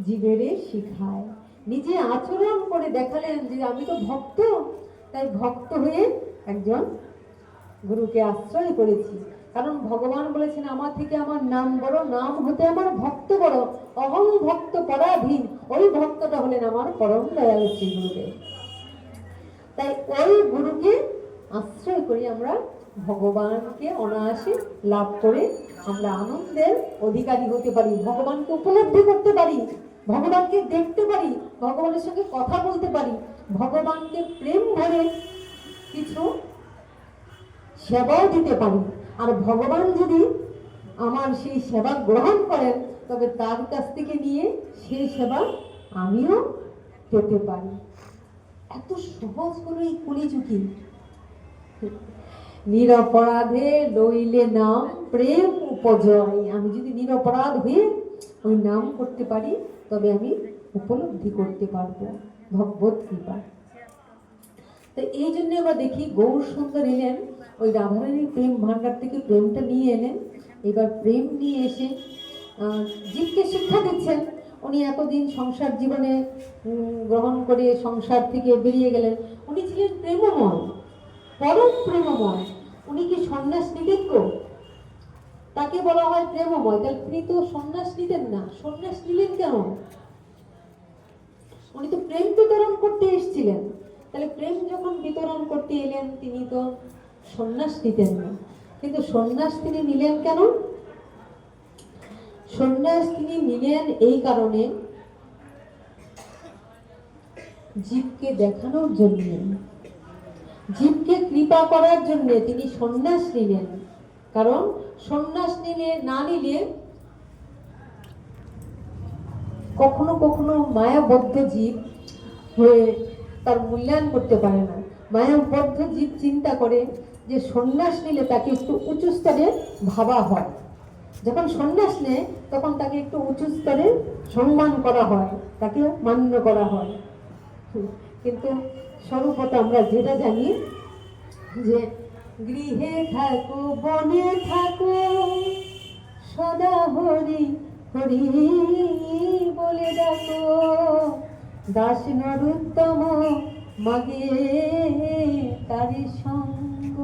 [SPEAKER 1] জীবেরে শিখায়, নিজে আচরণ করে দেখালেন যে আমি তো ভক্ত, তাই ভক্ত হয়ে একজন গুরুকে আশ্রয় করেছি। কারণ ভগবান বলেছেন আমার থেকে আমার নাম বড়, নাম হতে আমার ভক্ত বড়, অহং ভক্ত পরাধীন। ওই ভক্তটা হলেন আমার পরম দয়াল শ্রী গুরুদেব। তাই ওই গুরুকে আশ্রয় করি আমরা ভগবানকে অনায়াসে লাভ করে আমরা আনন্দের অধিকারী হতে পারি, ভগবানকে উপলব্ধি করতে পারি, ভগবানকে দেখতে পারি, ভগবানের সঙ্গে কথা বলতে পারি, ভগবানকে প্রেম ভরে কিছু সেবাও দিতে পারি। আর ভগবান যদি আমার সেই সেবা গ্রহণ করেন, তবে তার কাছ থেকে নিয়ে সেই সেবা আমিও পেতে পারি। এত সহজ করে এই কলিযুগে নিরপরাধে লইলে নাম প্রেম উপজয়। আমি যদি নিরপরাধ হয়ে ওই নাম করতে পারি, তবে আমি উপলব্ধি করতে পারবো ভগবত কৃপা। তো এই জন্য আমরা দেখি গৌর সুন্দর এলেন ওই রাধারানীর প্রেম ভান্ডার থেকে প্রেমটা নিয়ে এলেন। এবার প্রেম নিয়ে এসে জীবকে শিক্ষা দিচ্ছেন। উনি এতদিন সংসার জীবনে গ্রহণ করে সংসার থেকে বেরিয়ে গেলেন। উনি ছিলেন প্রেমময়, পরম প্রেমময়। উনি কি সন্ন্যাস নিতেন গো? তাকে বলা হয় প্রেমময়। তাহলে তিনি তো সন্ন্যাস নিতেন না, সন্ন্যাস নিলেন কেন? উনি তো প্রেম বিতরণ করতে এসেছিলেন। তাহলে প্রেম যখন বিতরণ করতে এলেন, তিনি তো সন্ন্যাস নিতেন না। কিন্তু সন্ন্যাস তিনি নিলেন কেন? সন্ন্যাস তিনি নিলেন এই কারণে, জীবকে দেখানোর জন্য জীবকে কৃপা করার জন্য তিনি সন্ন্যাস নিলেন। কারণ সন্ন্যাস না নিলে কখনো কখনো মায়াবদ্ধ জীব হয়ে তার মূল্যায়ন করতে পারে না। মায়াবদ্ধ জীব চিন্তা করে যে সন্ন্যাস নিলে তাকে একটু উঁচু স্তরে ভাবা হয়, যখন সন্ন্যাস নেয় তখন তাকে একটু উঁচু স্তরে সম্মান করা হয়, তাকে মান্য করা হয়। কিন্তু স্বরূপত আমরা যেটা জানি যে গৃহে থাকো বনে থাকো সদা হরি হরি বলে ডাকো, দাস নরোত্তম মাগে তারি সঙ্গ।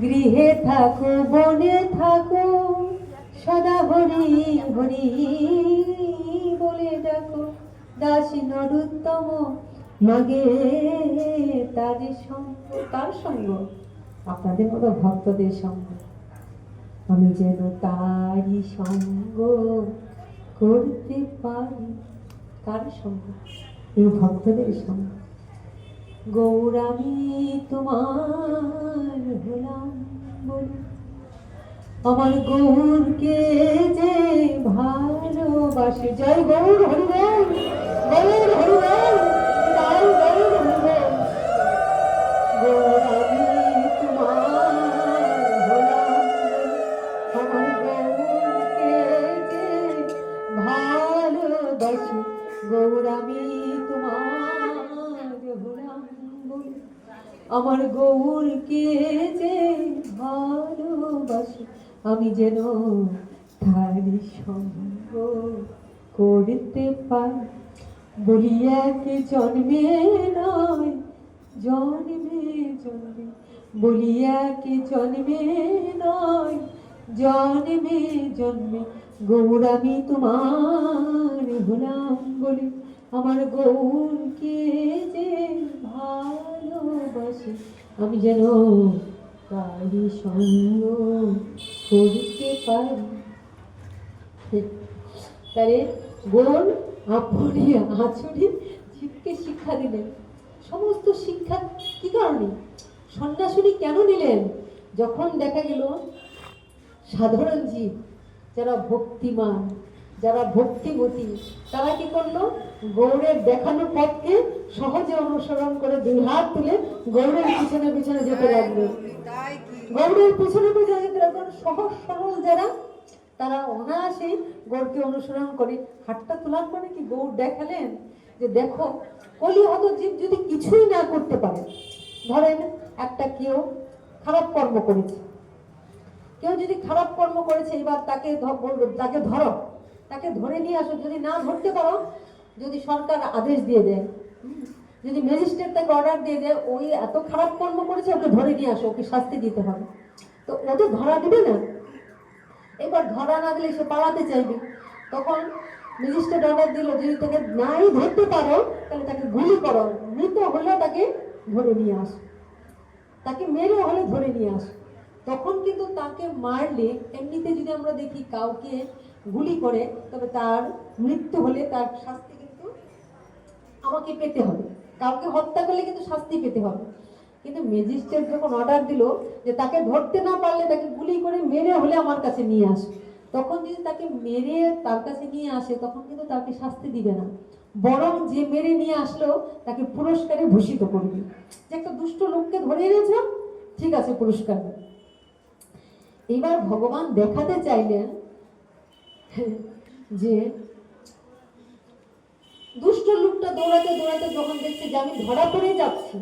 [SPEAKER 1] গৃহে থাকো বনে থাকো সদা হরি হরি বলে ডাকো, দাস নরোত্তম মাগে তার সঙ্গ। তার সঙ্গ আপনাদের মতো ভক্তদের সঙ্গ। আমি যেন তারই সঙ্গ করতে পারি। কার সঙ্গ? এই ভক্তদের সঙ্গ। গৌর আমি তোমার হলাম বলে, আমার গৌরকে যে ভালোবাসে। জয় গৌর হরিবল, গৌর হরিবল, জয় গৌর হরিবল। গৌর আমি তোমার হলাম বলে, আমার গৌরকে যে ভালোবাসি। গৌর আমি তোমার হলাম বলে, আমার গৌরকে যে ভালোবাসি। আমি যেন তারি সঙ্গ করতে পারি। বলিয়া কি জন্মে নয় জন্মে জন্মে, বলিয়া কি জন্মে নয় জন্মে জন্মে। গৌর আমি তোমার হলাম বলে, আমার গৌরকে যে ভালোবাসি। আমি যেন তারি সঙ্গ করতে পারি। তাহলে গৌর আপনি আচরি জীবকে শিক্ষা দিলেন। সমস্ত শিক্ষা কি কারণে? সন্ন্যাসিনী কেন নিলেন? যখন দেখা গেল সাধারণ জীব যারা ভক্তিমান, যারা ভক্তিমতী, তারা কি করলো? গৌড়ের দেখানো পথকে সহজে অনুসরণ করে দুই হাত তুলে গৌড়ের পিছনে পিছনে যেতে লাগলো। গৌড়ের পিছনে পিছনে যেতে লাগলো। সহজ সরল যারা, তারা অনায়াসে গৌড়কে অনুসরণ করে। হাতটা তোলার পরে কি গৌড় দেখালেন যে দেখো, কলিহত জীব যদি কিছুই না করতে পারে, ধরেন একটা কেউ খারাপ কর্ম করেছে, কেউ যদি খারাপ কর্ম করেছে, এবার তাকে ধরো, তাকে ধরে নিয়ে আসো। যদি না ধরতে পারো, যদি সরকার আদেশ দিয়ে দেয়, যদি ম্যাজিস্ট্রেট তাকে অর্ডার দিয়ে দেয়, ওই এত খারাপ কর্ম করেছে, ওকে ধরে নিয়ে আসো, ওকে শাস্তি দিতে হবে, তো ও তো ধরা দেবে না। এবার ধরা না দিলে সে পালাতে চাইবে। তখন ম্যাজিস্ট্রেট অর্ডার দিল, যদি তাকে নাই ধরতে পারো তাহলে তাকে গুলি করো, মৃত হলেও তাকে ধরে নিয়ে আসো, তাকে মেরে হলে ধরে নিয়ে আসো। তখন কিন্তু তাকে মারলে, এমনিতে যদি আমরা দেখি কাউকে গুলি করে, তবে তার মৃত্যু হলে তার শাস্তি কিন্তু আমাকে পেতে হবে। কাউকে হত্যা করলে কিন্তু শাস্তি পেতে হবে। কিন্তু ম্যাজিস্ট্রেট যখন অর্ডার দিল যে তাকে ধরতে না পারলে তাকে গুলি করে মেরে হলে আমার কাছে নিয়ে আসে, তখন যদি তাকে মেরে তার কাছে নিয়ে আসে, তখন কিন্তু তাকে শাস্তি দিবে না, বরং যে মেরে নিয়ে আসলো তাকে পুরস্কারে ভূষিত করবে। যে একটা দুষ্ট লোককে ধরে এনেছ, ঠিক আছে, পুরস্কার। এবার ভগবান দেখাতে চাইলেন যে দুষ্ট লোকটা দৌড়াতে দৌড়াতে যখন দেখছে যে আমি ধরা পড়ে যাচ্ছি,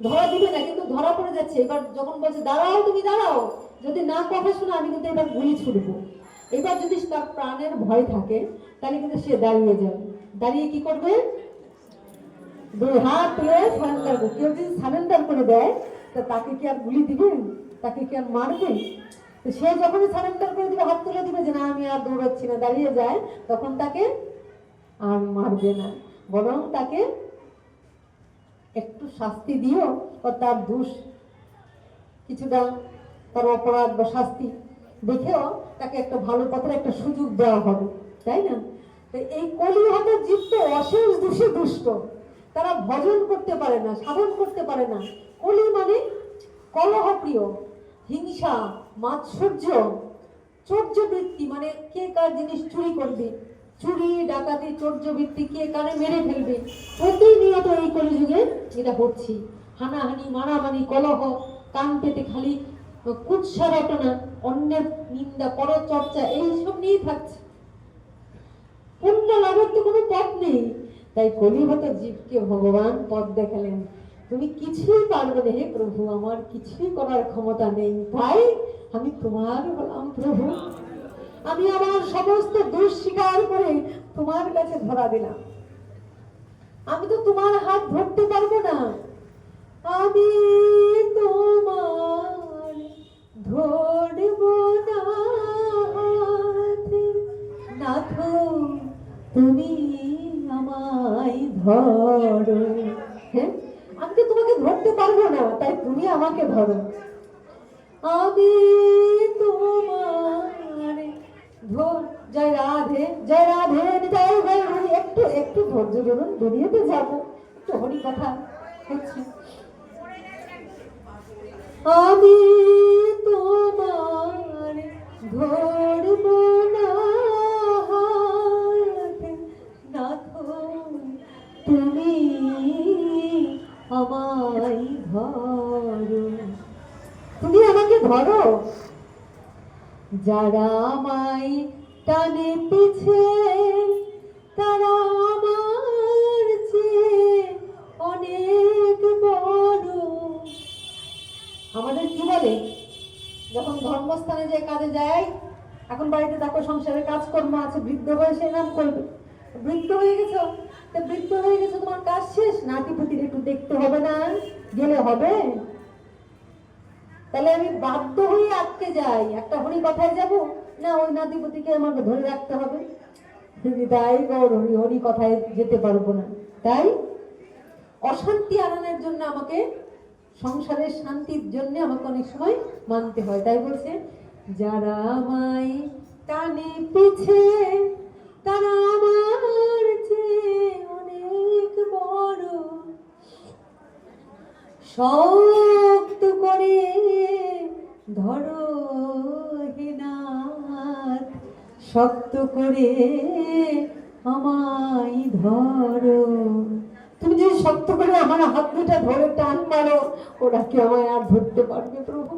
[SPEAKER 1] ধরা দিবে না কিন্তু ধরা পড়ে যাচ্ছে, এবার যখন বলছে দাঁড়াও, তুমি দাঁড়াও, যদি না কথা শোনো আমি কিন্তু এবার গুলি ছুড়বো। এবার যদি তার প্রাণের ভয় থাকে, তাহলে কিন্তু সে দাঁড়িয়ে যাবে। দাঁড়িয়ে কি করবে? দুই হাত তুলে সারেন্ডার করবে। কেউ যদি সারেন্ডার করে দেয়, তো তাকে কি আর গুলি দিবে? তাকে কি আর মারবে? তো সে যখনই সারেন্ডার করে দিবে, হাত তুলে দিবে যে না আমি আর দৌড়াচ্ছি না, দাঁড়িয়ে যায়, তখন তাকে আর মারবে না, বরং তাকে একটু শাস্তি দিও, বা তার দোষ কিছুটা, তার অপরাধ বা শাস্তি দেখেও তাকে একটা ভালো পথের একটা সুযোগ দেওয়া হবে, তাই না? তো এই কলিহত জীব তো অশেষ দোষে দুষ্ট, তারা ভজন করতে পারে না, সাধন করতে পারে না। কলি মানে কলহপ্রিয়, হিংসা, মাৎসর্য, চৌর্যবৃত্তি মানে কে কার জিনিস চুরি করবে, চুরি ডাকাতি চৌর্যবৃত্তি, কে কারে মেরে ফেলবে, প্রতিনিয়ত এই কলিযুগে এটা হচ্ছে। হানাহানি, মারামারি, কলহ, কান পেতে খালি কুৎসা রটনা, অন্যের নিন্দা, পরচর্চা, এইসব নিয়েই থাকছে। পুণ্য লাভের তো কোনো পথ নেই। তাই কলিহত জীবকে ভগবান পথ দেখালেন, তুমি কিছুই পারবে না হে প্রভু, আমার কিছুই করার ক্ষমতা নেই, তাই আমি তোমার হলাম প্রভু। আমি আমার সমস্ত দোষ স্বীকার করে তোমার কাছে ধরা দিলাম। আমি তো তোমার হাত ধরতে পারবো না, আমি তোমার ধরব না হাত, নাথ তুমি আমায় ধরো। হ্যাঁ, আমি তো তোমাকে ধরতে পারবো না, তাই তুমি আমাকে ধরো। আমি তোমার ধর, জয় রাধে, জয় রাধে, নিতাই গৌর। একটু একটু ধৈর্য ধরুন, দুনিয়াতে যাবো, একটু হরি কথা হচ্ছে। আমি তোমার ধরব না হাত, নাথ তুমি আমায় ধরো, তুমি আমাকে ধরো। যারা আমায় টানে পিছে তারা আমার চেয়ে অনেক বড়। আমাদের কি বলে, যখন ধর্মস্থানে যে কাজে যায়, এখন বাড়িতে দেখো সংসারের কাজকর্ম আছে, বৃদ্ধ বয়সে নাম করবে, বৃদ্ধ হয়ে গেছো, তো বৃদ্ধ হয়ে গেছো, তোমার কাজ শেষ, নাতি পুতির একটু দেখতে হবে না, গেলে হবে? তাহলে আমি বাধ্য হয়ে আটকে যাই, একটা হরি কথায় যাব না, ওই নাতিপতিকে আমাকে ধরে রাখতে হবে, তাই হরি কথায় যেতে পারবো না। তাই অশান্তি আনানোর জন্য আমাকে, সংসারের শান্তির জন্য আমাকে অনেক সময় মানতে হয়। তাই বলছে, যারা আমায় টানে পিছে তারা আমার চেয়ে অনেক বড়, শক্ত করে ধরো হে নাথ, শক্ত করে আমায় ধরো। তুমি যদি শক্ত করে আমার হাত দুটা ধরে টান মারো, ওরা কি আমায় আর ধরতে পারবে প্রভু?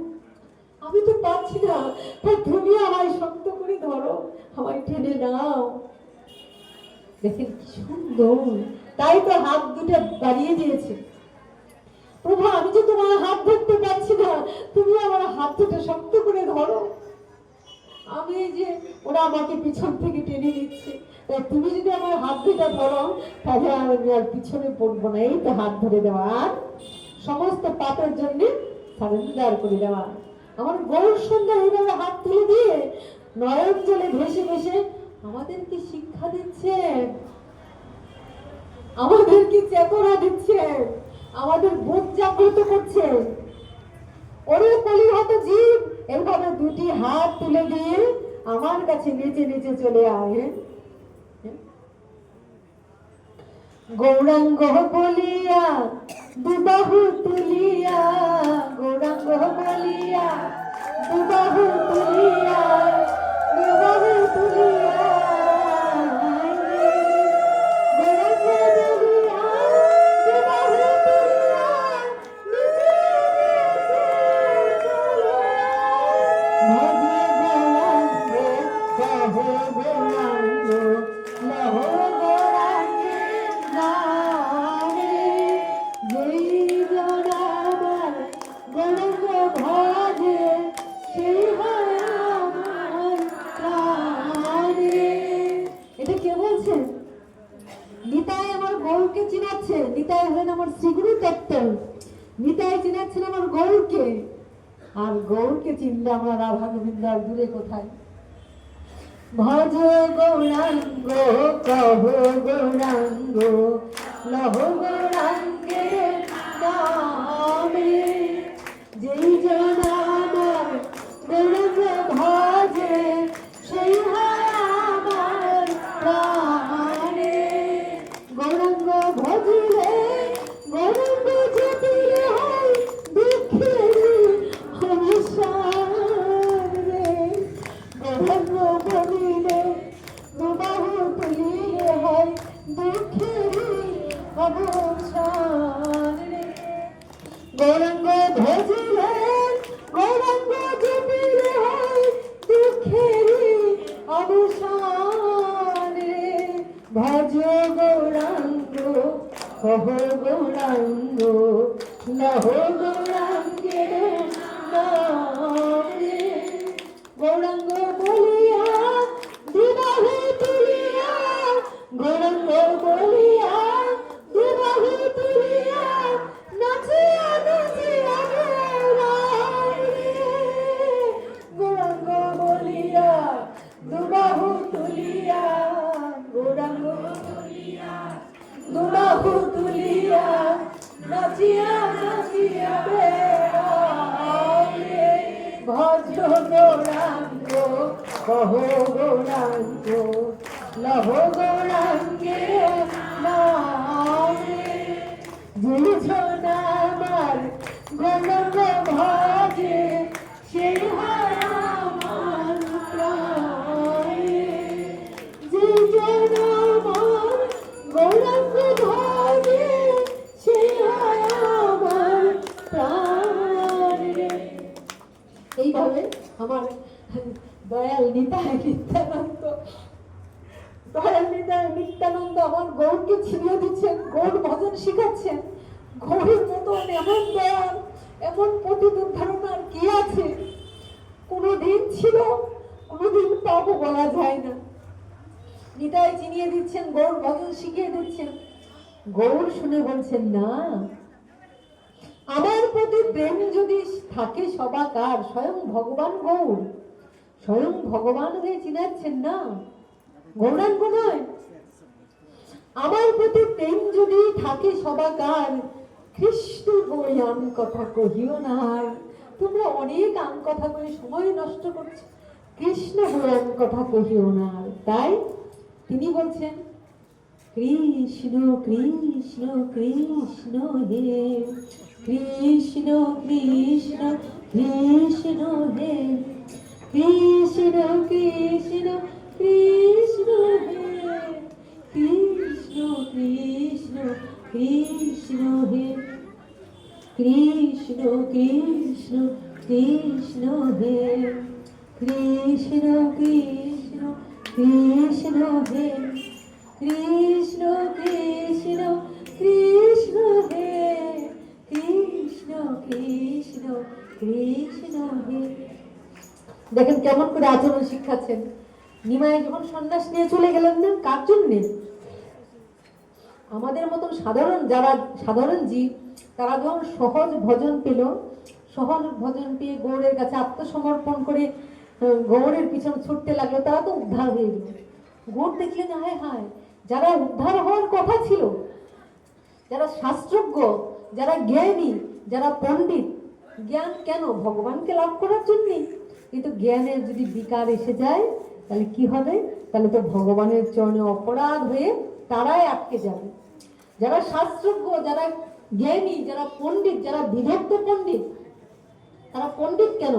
[SPEAKER 1] আমি তো পারছি না, তাই তুমি আমায় শক্ত করে ধরো, আমায় টেনে নাও। দেখেন কি সুন্দর, তাই তো হাত দুটা বাড়িয়ে দিয়েছে। প্রভু আমি যে তোমার হাত ধরতে পারছি না, তুমি আমার হাত দুটো শক্ত করে ধরো। আমি এই যে ওরা আমাকে পিছন থেকে টেনে নিচ্ছে, তাই তুমি যদি আমার হাত দুটা ধরো, তাহলে আমি আর পিছনে পড়বো না। এই তো হাত ধরে দেওয়া, আর সমস্ত পাপের জন্য সারেন্ডার করে দেওয়া। আমার গৌর সুন্দর এইভাবে হাত তুলে দিয়ে নয়ন জলে ভেসে ভেসে আমাদেরকে শিক্ষা দিচ্ছেন, আমাদেরকে চেতনা দিচ্ছেন, আমাদের বোধ জাগ্রত করছেন। ওরে কলিহত জীব, এইভাবে দুটি হাত তুলে দিয়ে আমার কাছে নেচে নেচে চলে আয়। গৌরাঙ্গ বলিয়া দুবাহু তুলিয়া, গৌরাঙ্গ বলিয়া দুবাহু তুলিয়া, দুবাহু তুলিয়া, নিতাই আমার গৌরকে চিনাচ্ছে। নিতাই হলেন আমার শ্রীগুরু তত্ত্ব, নিতাই চিনাচ্ছেন আমার গৌরকে, আর গৌরকে চিনলে আমরা রাধা গোবিন্দ আর দূরে কোথায়। ভজ গৌরাঙ্গ কহ গৌরাঙ্গ লহ গৌরাঙ্গের নামে, যেই জন আমার গৌরাঙ্গ ভজে সেই হয় আমার প্রাণে। গৌরাঙ্গ ভজিলে অবসান রে। গৌরাঙ্গ ভজিলেন গৌরাঙ্গ জপিলে হয় দুঃখেরই অবসান রে। ভজ গৌরাঙ্গ কহ গৌরাঙ্গ লহ গৌরাঙ্গের নাম রে। গৌরাঙ্গ বলিয়া দুবাহু তুলিয়া গৌরাঙ্গ বলিয়া দুবাহু তুলিয়া নাচিয়া নাচিয়া গৌরাঙ্গ রে। গৌরাঙ্গ বলিয়া দুবাহু তুলিয়া গৌরাঙ্গ দুবাহু তুলিয়া নাচিয়া নাচিয়া বেড়ায় রে। ভজ গৌরাঙ্গ কহ গৌরাঙ্গ লহ গৌরাঙ্গের নাম রে। বুঝনা আমার গৌরাঙ্গ ভজে সেই হয় আমার প্রাণ রে। যে জন আমার গৌরাঙ্গ ভজে সেই হয় আমার প্রাণ রে। এইভাবে আমার দয়াল নিতাই নিত্যানন্দ আমার গৌরকে ছিনিয়ে দিচ্ছেন, গৌর ভজন শিখাচ্ছেন। গৌরের মতন এমন দয়াল এমন পতিত উদ্ধারণার কি আছে? কোনোদিন ছিল, কোনোদিন পাবো বলা যায় না। নিতাই চিনিয়ে দিচ্ছেন, গৌর ভজন শিখিয়ে দিচ্ছেন। গৌর শুনে বলছেন, না, আমার প্রতি প্রেম যদি থাকে সবাকার, স্বয়ং ভগবান গৌর স্বয়ং ভগবান হয়ে চিনাচ্ছেন না, গৌরাঙ্গ নয়। আমার প্রতি প্রেম যদি থাকে সবাকার, কৃষ্ণ বই আন কথা কহিও না। তোমরা অনেক আন কথা করে সময় নষ্ট করছো, কৃষ্ণ বই আন কথা কহিও না। তাই তিনি বলছেন, কৃষ্ণ কৃষ্ণ কৃষ্ণ হে, কৃষ্ণ কৃষ্ণ কৃষ্ণ হে, কৃষ্ণ কৃষ্ণ কৃষ্ণ হে, কৃষ্ণ কৃষ্ণ কৃষ্ণ হে, কৃষ্ণ কৃষ্ণ কৃষ্ণ হে, কৃষ্ণ কৃষ্ণ কৃষ্ণ হে, কৃষ্ণ কৃষ্ণ কৃষ্ণ হে, কৃষ্ণ কৃষ্ণ কৃষ্ণ হে। দেখেন কেমন করে আচরণ শিখাচ্ছেন। নিমাই যখন সন্ন্যাস নিয়ে চলে গেলেন না, কার জন্যে? আমাদের মতন সাধারণ জীব, তারা যখন সহজ ভজন পেল, সহজ ভজন পেয়ে গৌড়ের কাছে আত্মসমর্পণ করে গৌড়ের পিছনে ছুটতে লাগলো, তারা তো উদ্ধার হয়ে গেল। গৌড় দেখলেন, হায় হায়, যারা উদ্ধার হওয়ার কথা ছিল, যারা শাস্ত্রজ্ঞ, যারা জ্ঞানী, যারা পণ্ডিত, জ্ঞান কেন? ভগবানকে লাভ করার জন্যে। কিন্তু জ্ঞানের যদি বিকার এসে যায়, তাহলে কি হবে? তাহলে তো ভগবানের চরণে অপরাধ হয়ে তারাই আটকে যাবে। যারা শাস্ত্রজ্ঞ, যারা জ্ঞানী, যারা পণ্ডিত, যারা বিদগ্ধ পণ্ডিত, তারা পণ্ডিত কেন?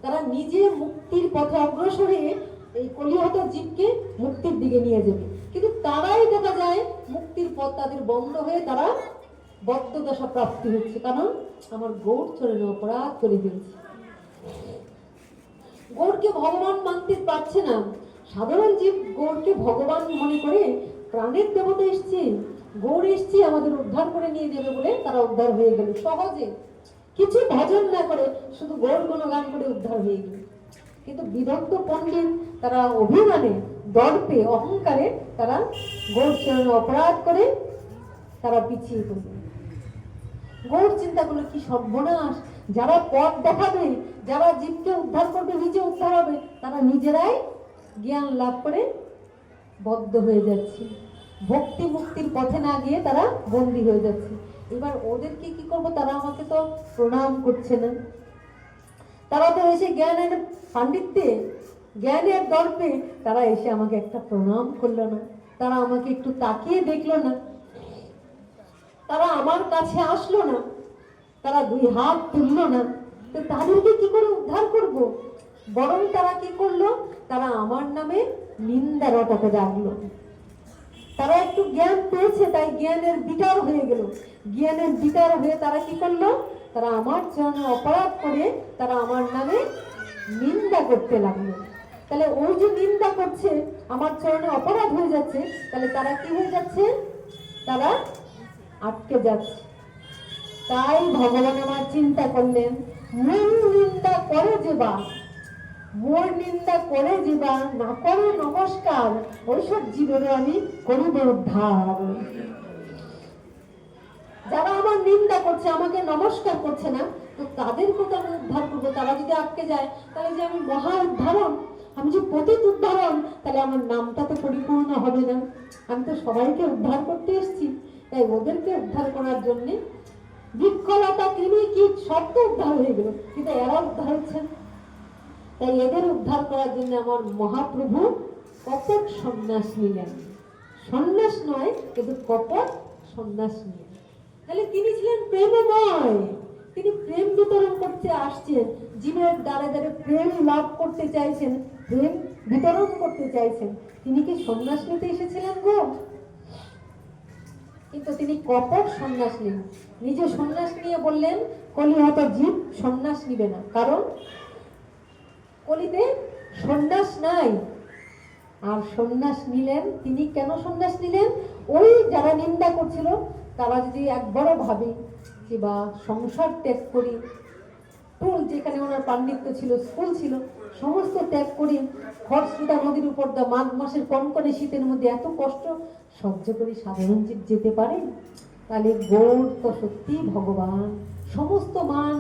[SPEAKER 1] তারা নিজে মুক্তির পথে অগ্রসর হয়ে এই কলিহত জীবকে মুক্তির দিকে নিয়ে যাবে। কিন্তু তারাই দেখা যায় মুক্তির পথ তাদের বন্ধ হয়ে তারা বদ্ধদশা প্রাপ্তি হচ্ছে, কারণ আমার গৌর চরণে অপরাধ করে ফেলছে। গৌরকে ভগবান মানতে পারছে না। সাধারণ জীব গৌরকে ভগবান মনে করে প্রাণের দেবতা এসছে, গৌর এসছে আমাদের উদ্ধার করে নিয়ে যাবে বলে তারা উদ্ধার হয়ে গেল সহজে, কিছু ভজন না করে, শুধু গৌর গুণগান করে উদ্ধার হয়ে গেল। কিন্তু বিদগ্ধ পণ্ডিত তারা অভিমানে, দর্পে, অহংকারে তারা গৌর চরণে অপরাধ করে তারা পিছিয়ে পড়বে। গৌর চিন্তা করলো, কি সর্বনাশ, যারা পথ দেখাবে, যারা জীবকে উদ্ধার করবে, নিজে উদ্ধার হবে, তারা নিজেরাই জ্ঞান লাভ করে বদ্ধ হয়ে যাচ্ছে, ভক্তি মুক্তির পথে না গিয়ে তারা বন্দী হয়ে যাচ্ছে। এবার ওদেরকে কি করবো? তারা আমাকে তো প্রণাম করছে না, তারা তো এসে জ্ঞানের পাণ্ডিত্যে, জ্ঞানের দর্পে তারা এসে আমাকে একটা প্রণাম করলো না, তারা আমাকে একটু তাকিয়ে দেখলো না, তারা আমার কাছে আসলো না, তারা দুই হাত তুললো না। তো তাদেরকে কি করে উদ্ধার করব? বরং তারা কি করলো? তারা আমার নামে নিন্দা রটাতে লাগলো। তারা একটু জ্ঞান পেয়েছে, তাই জ্ঞানের বিকার হয়ে গেল। জ্ঞানের বিকার হয়ে তারা কি করলো? তারা আমার চরণে অপরাধ করে তারা আমার নামে নিন্দা করতে লাগলো। তাহলে ওই যে নিন্দা করছে, আমার চরণে অপরাধ হয়ে যাচ্ছে, তাহলে তারা কি হয়ে যাচ্ছে? তারা আটকে যাচ্ছে। তাই ভগবান আমার চিন্তা করলেন, মোর নিন্দা করে যে বা, মোর নিন্দা করে যে বা না করে নমস্কার, ওইসব জীবনে আমি করিব উদ্ধার। যারা আমার নিন্দা করছে, আমাকে নমস্কার করছে না, তো তাদেরকে তো আমি উদ্ধার করবো। তারা যদি আটকে যায়, তাহলে যে আমি মহা উদ্ধারণ, আমি যে পতিত উদ্ধারণ, তাহলে আমার নামটা তো পরিপূর্ণ হবে না। আমি তো সবাইকে উদ্ধার করতে এসেছি, তাই ওদেরকে উদ্ধার করার জন্যে বৃক্ষলতা কৃমি কীট সব তো উদ্ধার হয়ে গেল, কিন্তু এরা উদ্ধার হচ্ছেন। তাই এদের উদ্ধার করার জন্য আমার মহাপ্রভু কপট সন্ন্যাস নিলেন। সন্ন্যাস নয়, কিন্তু কপট সন্ন্যাস নিলেন। তাহলে তিনি ছিলেন প্রেমময়, তিনি প্রেম বিতরণ করতে আসছেন, জীবের দ্বারে দ্বারে প্রেম লাভ করতে চাইছেন, প্রেম বিতরণ করতে চাইছেন। তিনি কি সন্ন্যাস নিতে এসেছিলেন গো? কিন্তু তিনি কপট সন্ন্যাস নেন। নিজে সন্ন্যাস নিয়ে বললেন কলিহত জীব সন্ন্যাস নিবে না, কারণ কলিতে সন্ন্যাস নাই। আর সন্ন্যাস নিলেন তিনি কেন? সন্ন্যাস নিলেন ওই যারা নিন্দা করছিল, তারা যদি একবারও ভাবে যে বা সংসার ত্যাগ করি, স্কুল যেখানে ওনার পাণ্ডিত্য ছিল, স্কুল ছিল, সমস্ত ত্যাগ করি, খরস্রোতা নদীর উপর দা মাঘ মাসের কনকনে শীতের মধ্যে এত কষ্ট সহ্য করে সাধারণ জীব যেতে পারে, তাহলে গৌর তো সত্যি ভগবান। সমস্ত মান,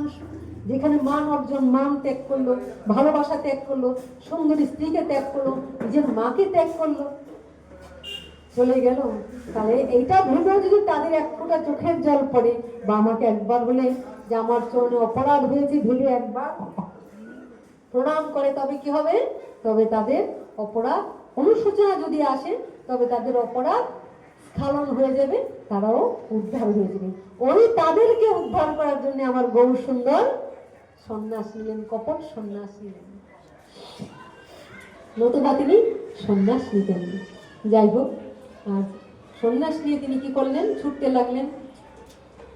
[SPEAKER 1] যেখানে মান অর্জন, মান ত্যাগ করলো, ভালোবাসা ত্যাগ করলো, সুন্দরী স্ত্রীকে ত্যাগ করলো, নিজের মাকে ত্যাগ করলো, চলে গেল। তাহলে এইটা ভেবেও যদি তাদের এক ফোঁটা চোখের জল পড়ে, বা আমাকে একবার বলে যে আমার চরণে অপরাধ হয়েছে, ভেবে একবার প্রণাম করে, তবে কি হবে? তবে তাদের অপরাধ অনুশোচনা যদি আসে, তবে তাদের অপরাধ স্খলন হয়ে যাবে, তারাও উদ্ধার হয়ে যাবে। ওই তাদেরকে উদ্ধার করার জন্য আমার গৌর সুন্দর সন্ন্যাস নিলেন, কপট সন্ন্যাস নিলেন, নতুবা তিনি সন্ন্যাস নিতেন। যাই হোক, আর সন্ন্যাস নিয়ে তিনি কি করলেন? ছুটতে লাগলেন,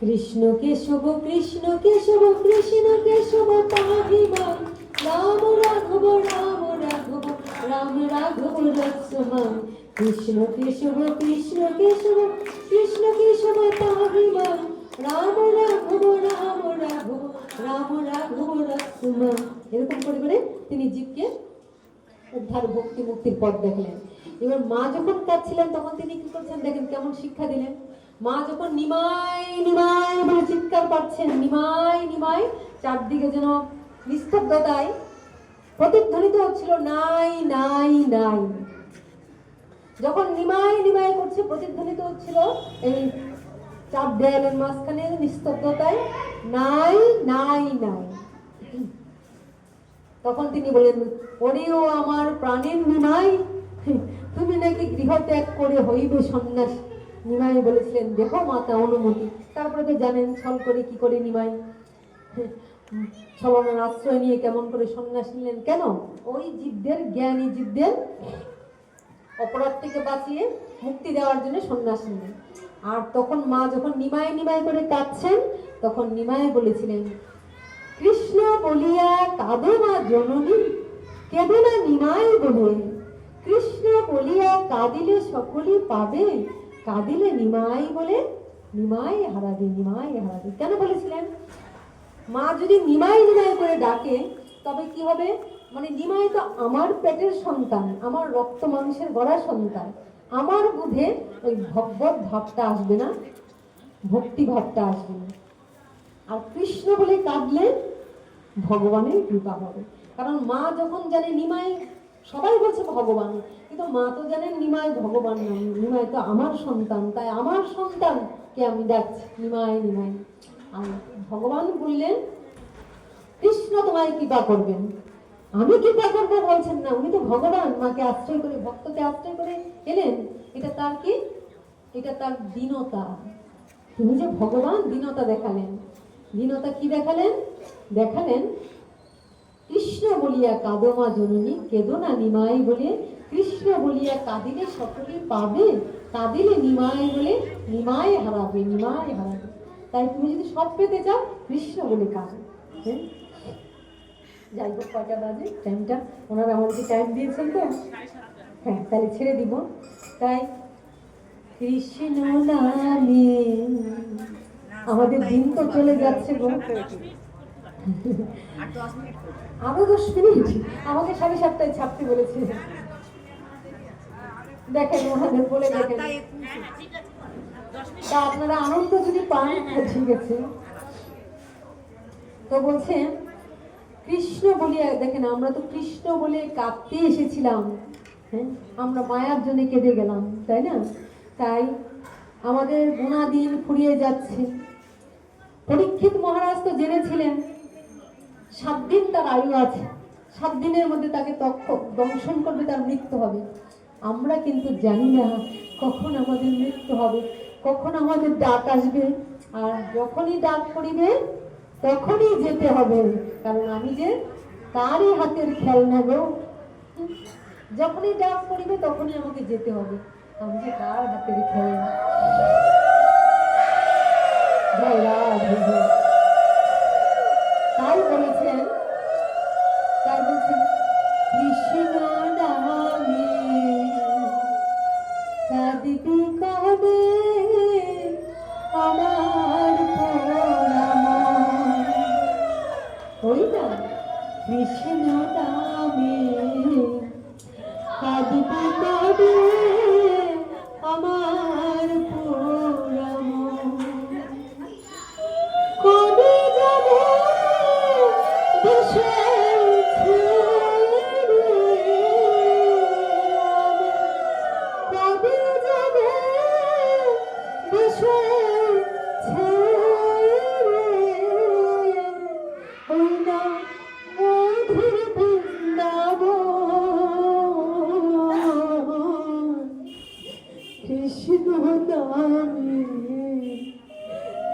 [SPEAKER 1] কৃষ্ণ কেশব কৃষ্ণ কেশব কৃষ্ণ কেশব পাহিমান, রাম রাঘব রাম রাঘব রাম রাঘব রসমা, কৃষ্ণ কেশব কৃষ্ণ কেশব কৃষ্ণ কেশব পাহিমান, রাম রাঘব রাম রাঘব রাম রাঘব রসমা। এরকম করে করে তিনি জীবকে উদ্ধার, ভক্তি মুক্তির পথ দেখলেন। এবার মা যখন কাঁদছিলেন, তখন তিনি কি করছেন দেখেন, কেমন শিক্ষা দিলেন। মা যখন নিমাই নিমাই বলে চিৎকার পাচ্ছেন, নিমাই নিমাই, চারদিকে যেন নিস্তব্ধতায় প্রতিধ্বনিত হচ্ছিল, নাই নাই নাই। যখন নিমাই নিমাই করছে, প্রতিধ্বনিত হচ্ছিল এই চার দেয়ালের মাঝখানে নিস্তব্ধতায়, নাই নাই নাই। তখন তিনি বলেন, ওরেও আমার প্রাণের নিমাই, তুমি নাকি গৃহ ত্যাগ করে হইবে সন্ন্যাস। নিমাই বলেছিলেন, দেখো মাতা অনুমতি। তারপরে তো জানেন ছল করে কি করে নিমাই ছলনার আশ্রয় নিয়ে কেমন করে সন্ন্যাস নিলেন। কেন? ওই জীবদের, জ্ঞানী জীবদের অপরাধ থেকে বাঁচিয়ে মুক্তি দেওয়ার জন্য সন্ন্যাস নিলেন। আর তখন মা যখন নিমাই নিমাই করে কাঁদছেন, তখন নিমাই বলেছিলেন, কৃষ্ণ বলিয়া কাঁদো মা জননী, কেঁদো না নিমাই বলে, কৃষ্ণ বলিয়া কাঁদিলে সকলই পাবে, কাঁদিলে নিমাই বলে নিমাই হারাবে, নিমাই হারাবে। কেন বলেছিলেন? মা যদি নিমাই নিমাই করে ডাকে, তবে কি হবে? মানে নিমাই তো আমার পেটের সন্তান, আমার রক্ত মাংসের গড়া সন্তান, আমার বুধে ওই ভগবত ভাবটা আসবে না, ভক্তি ভাবটা আসবে না। আর কৃষ্ণ বলে কাঁদলে ভগবানের কৃপা হবে। কারণ মা যখন জানে নিমাই, সবাই বলছে ভগবান, কিন্তু মা তো জানেন নিমাই ভগবান নয়, নিমাই তো আমার সন্তান, তাই আমার সন্তানকে আমি ডাকছি নিমাই নিমাই। আর ভগবান বললেন, কৃষ্ণ তোমায় কৃপা করবেন। আমি কৃপা করবো বলছেন না, উনি তো ভগবান, মাকে আশ্রয় করে, ভক্তকে আশ্রয় করে এলেন। এটা তার কি? এটা তার দীনতা। তিনি যে ভগবান, দীনতা দেখালেন। দীনতা কি দেখালেন? দেখালেন কৃষ্ণ বলিয়া কাঁদো মা জননী, কেঁদো না নিমাই বলে। কৃষ্ণ বলিয়া কাঁদিলে সকলে পাবে, কাঁদিলে নিমাই বলে নিমাই হারাবে, নিমাই হারাবে। তাই তুমি যদি সব পেতে চাও কৃষ্ণ বলে কাঁদো। যাই হোক, কয়টা বাজে টাইমটা? ওনারা আমাদেরকে টাইম দিয়েছেন তো, হ্যাঁ তাহলে ছেড়ে দিব। তাই কৃষ্ণ নামে আমাদের দিন তো চলে যাচ্ছে গো। আরো 10 মিনিট আমাকে 7:30টায় ছাপতে বলেছে। দেখেন ওনাদের বলে দেখেন, তা আপনারা আনন্দ যদি পান ঠিক আছে। তো বলছেন কৃষ্ণ বলিয়া, দেখেন আমরা তো কৃষ্ণ বলে কাঁদতে এসেছিলাম, হ্যাঁ আমরা মায়ার জন্য কেঁদে গেলাম, তাই না? তাই আমাদের গোনা দিন ফুরিয়ে যাচ্ছে। পরীক্ষিত মহারাজ তো জেনেছিলেন 7 দিন তার আয়ু আছে, 7 দিনের মধ্যে তাকে দংশন করবে, তার মৃত্যু হবে। আমরা কিন্তু জানি না কখন আমাদের মৃত্যু হবে, কখন আমাদের ডাক আসবে। আর যখনই ডাক পড়িবে তখনই যেতে হবে, কারণ আমি যে তারই হাতের খেলনা গো। যখনই ডাক পড়িবে তখনই আমাকে যেতে হবে, আমি যে তার হাতের খেলনা। তাই বলেছেন, তাই বলছেন কৃষ্ণ নামে কাঁদিবি কবে আমার পোড়ামন। ওই না, কৃষ্ণ নামে কাঁদিবি কবে আমার পোড়ামন। কবে যাব দেশে কৃষ্ণ নামে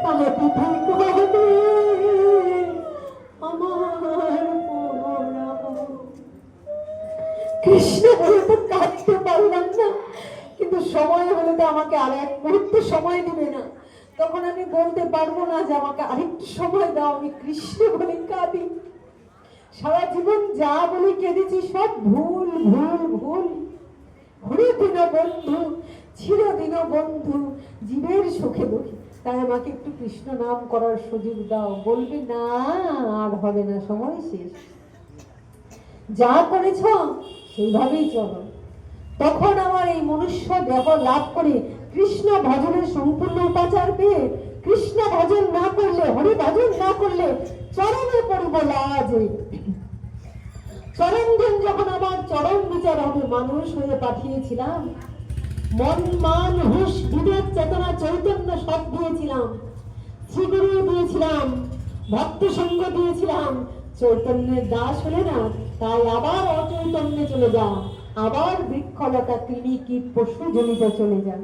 [SPEAKER 1] কাঁদিবি কবে আমার পোড়ামন। কৃষ্ণ বলে তো কাঁদতে পারলাম না, কিন্তু সময় হলে তো আমাকে আর 1 মুহূর্ত সময় দিবে না। তখন আমি বলতে পারবো না যে আমাকে আরেকটু সময় দাও, আমি কৃষ্ণ বলে কাঁদি। সারা জীবন যা বলে কেঁদেছি সব ভুল ভুল ভুল। হরিদিন বন্ধু, চিরদিন বন্ধু, জীবের সুখে দুঃখে। তাই আমাকে একটু কৃষ্ণ নাম করার সুযোগ দাও। বলবে না, আর হবে না, সময় শেষ, যা করেছ সেইভাবেই চলো। তখন আমার এই মনুষ্য দেহ লাভ করে কৃষ্ণ ভজনের সম্পূর্ণ উপাচার পেয়ে, কৃষ্ণ ভজন না করলে, হরি ভজন না করলে চরমে পড়ব লাজে। চরম দিন যখন আমার চরম বিচার হবে, মানুষ হয়ে পাঠিয়েছিলাম, মন মান হুশ বিবেক চেতনা চৈতন্য সব দিয়েছিলাম, শ্রীগুরু দিয়েছিলাম, ভক্ত সঙ্গ দিয়েছিলাম। চৈতন্যের দাস হলে না, তাই আবার অচৈতন্যে চলে যাও, আবার বৃক্ষলতা কৃমি কীট পশু জনিত চলে যান।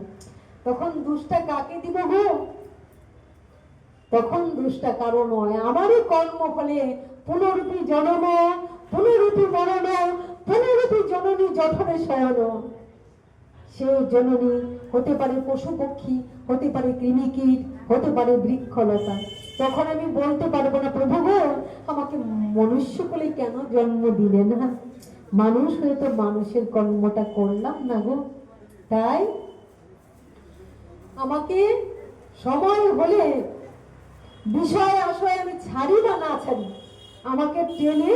[SPEAKER 1] তখন দুষ্টা কাকে দিব গো? তখন দুষ্টা কারো নয়, আমারই কর্ম ফলে পুনরূপী জনম, পুনরূপী মরণ, পুনরূপী জননী জঠরে শয়ন। সে জননী হতে পারে পশু পক্ষী, হতে পারে কৃমিকীট, হতে পারে বৃক্ষলতা। তখন আমি বলতে পারবো না, প্রভু গো আমাকে মনুষ্য কোলে কেন জন্ম দিলে না? মানুষ হয়ে তো মানুষের কর্মটা করলাম না গো। তাই আমাকে সময় হলে বিষয় আশয় আমি ছাড়ি বা না ছাড়ি, আমাকে টেনে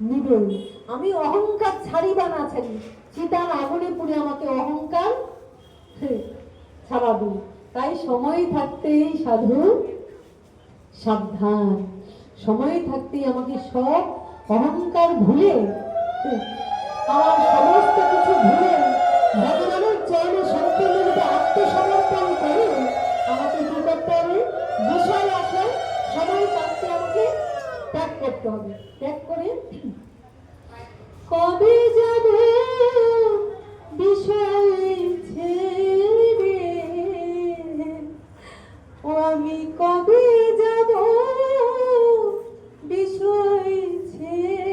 [SPEAKER 1] নিবেই। আমি অহংকার ছাড়ি বা না ছাড়ি, চিতার আগুনে পুড়ে আমাকে অহংকার ছাড়াবো। তাই সময় থাকতেই সাধু সাবধান, সময় থাকতেই আমাকে সব অহংকার ভুলে, আমার সমস্ত কিছু ভুলে ভগবানের চরণে সম্পূর্ণরূপে আত্মসমর্পণ করে আমাকে কি করতে হবে? বিষয় আশায় সময় থাকতে আমাকে ত্যাগ করতে হবে। ত্যাগ করে কবে যাব বিষয় ছেড়ে, ও আমি কবে যাব বিষয় ছেড়ে।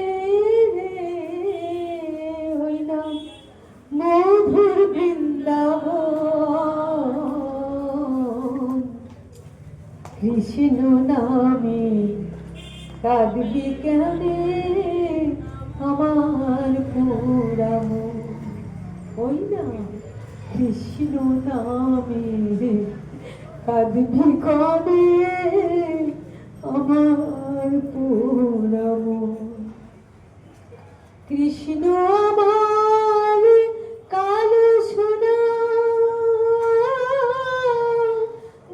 [SPEAKER 1] কৃষ্ণ নামে কাঁদবি কেনে আমার পুরা মন। ওই না, কৃষ্ণ নামে কাঁদবি কবে আমার পুরা মন। কৃষ্ণ আমার কালো সোনা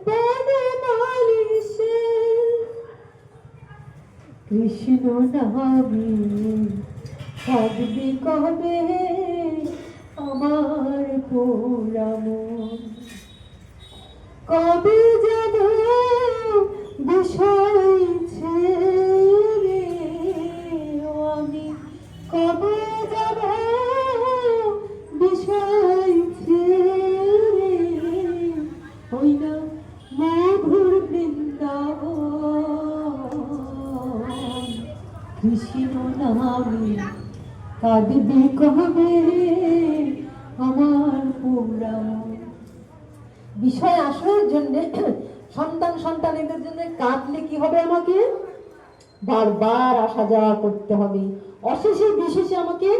[SPEAKER 1] বনে মালিশে, কৃষ্ণ নামে কাঁদবি কবে আমার পুরা মন। কবে যাব বিষয় ছেড়ে আমি, কবে যাব বিষয় ছেড়ে ওই না মধুর বৃন্দাবন। কৃষ্ণ নামে কাঁদবি কবে আমার পুরা মন। বিষয় আশ্রয়ের জন্য সন্তানের জন্য কাঁদলে কি হবে? আমাকে বারবার আসা যাওয়া করতে হবে, অশেষে বিশেষে আমাকে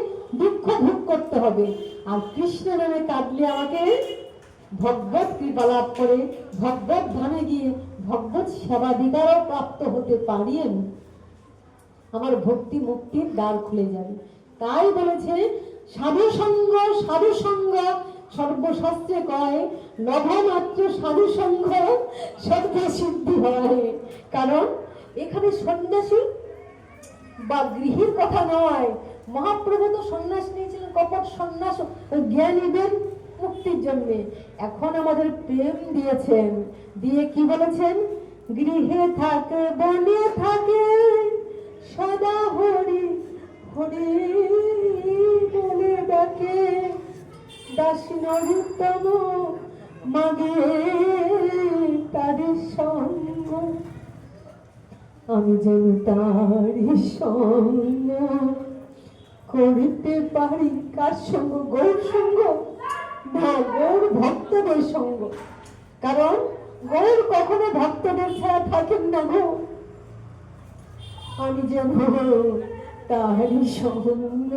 [SPEAKER 1] দুঃখ ভোগ করতে হবে। আর কৃষ্ণ নামে কাঁদলে আমাকে ভগবত কৃপা লাভ করে ভগবত ধামে গিয়ে ভগবত সেবাধিকারও প্রাপ্ত হতে পারি আমি। আমার ভক্তি মুক্তির দ্বার খুলে যাবে। তাই বলেছে সাধু সঙ্গ সর্বশাস্ত্রে কয় লভমাত্র সাধু সঙ্গ সর্বসিদ্ধি হয়। কারণ এখানে সন্ন্যাসী বা গৃহীর কথা নয়। মহাপ্রভু তো সন্ন্যাস নিয়েছিলেন, কপট সন্ন্যাস জ্ঞানীদের মুক্তির জন্য। এখন আমাদের প্রেম দিয়েছেন, দিয়ে কি বলেছেন? গৃহে থাকে বনে থাকে সদা হরি হরি বলে ডাকে, দাসী নরোত্তম মাগে তার সঙ্গ। আমি যেন তারি সঙ্গ করিতে পারি। কার সঙ্গ? গৌর সঙ্গ না, গৌর ভক্তদের সঙ্গ। কারণ গৌর কখনো ভক্তদের ছাড়া থাকেন না গো। আমি যেন তারি সঙ্গ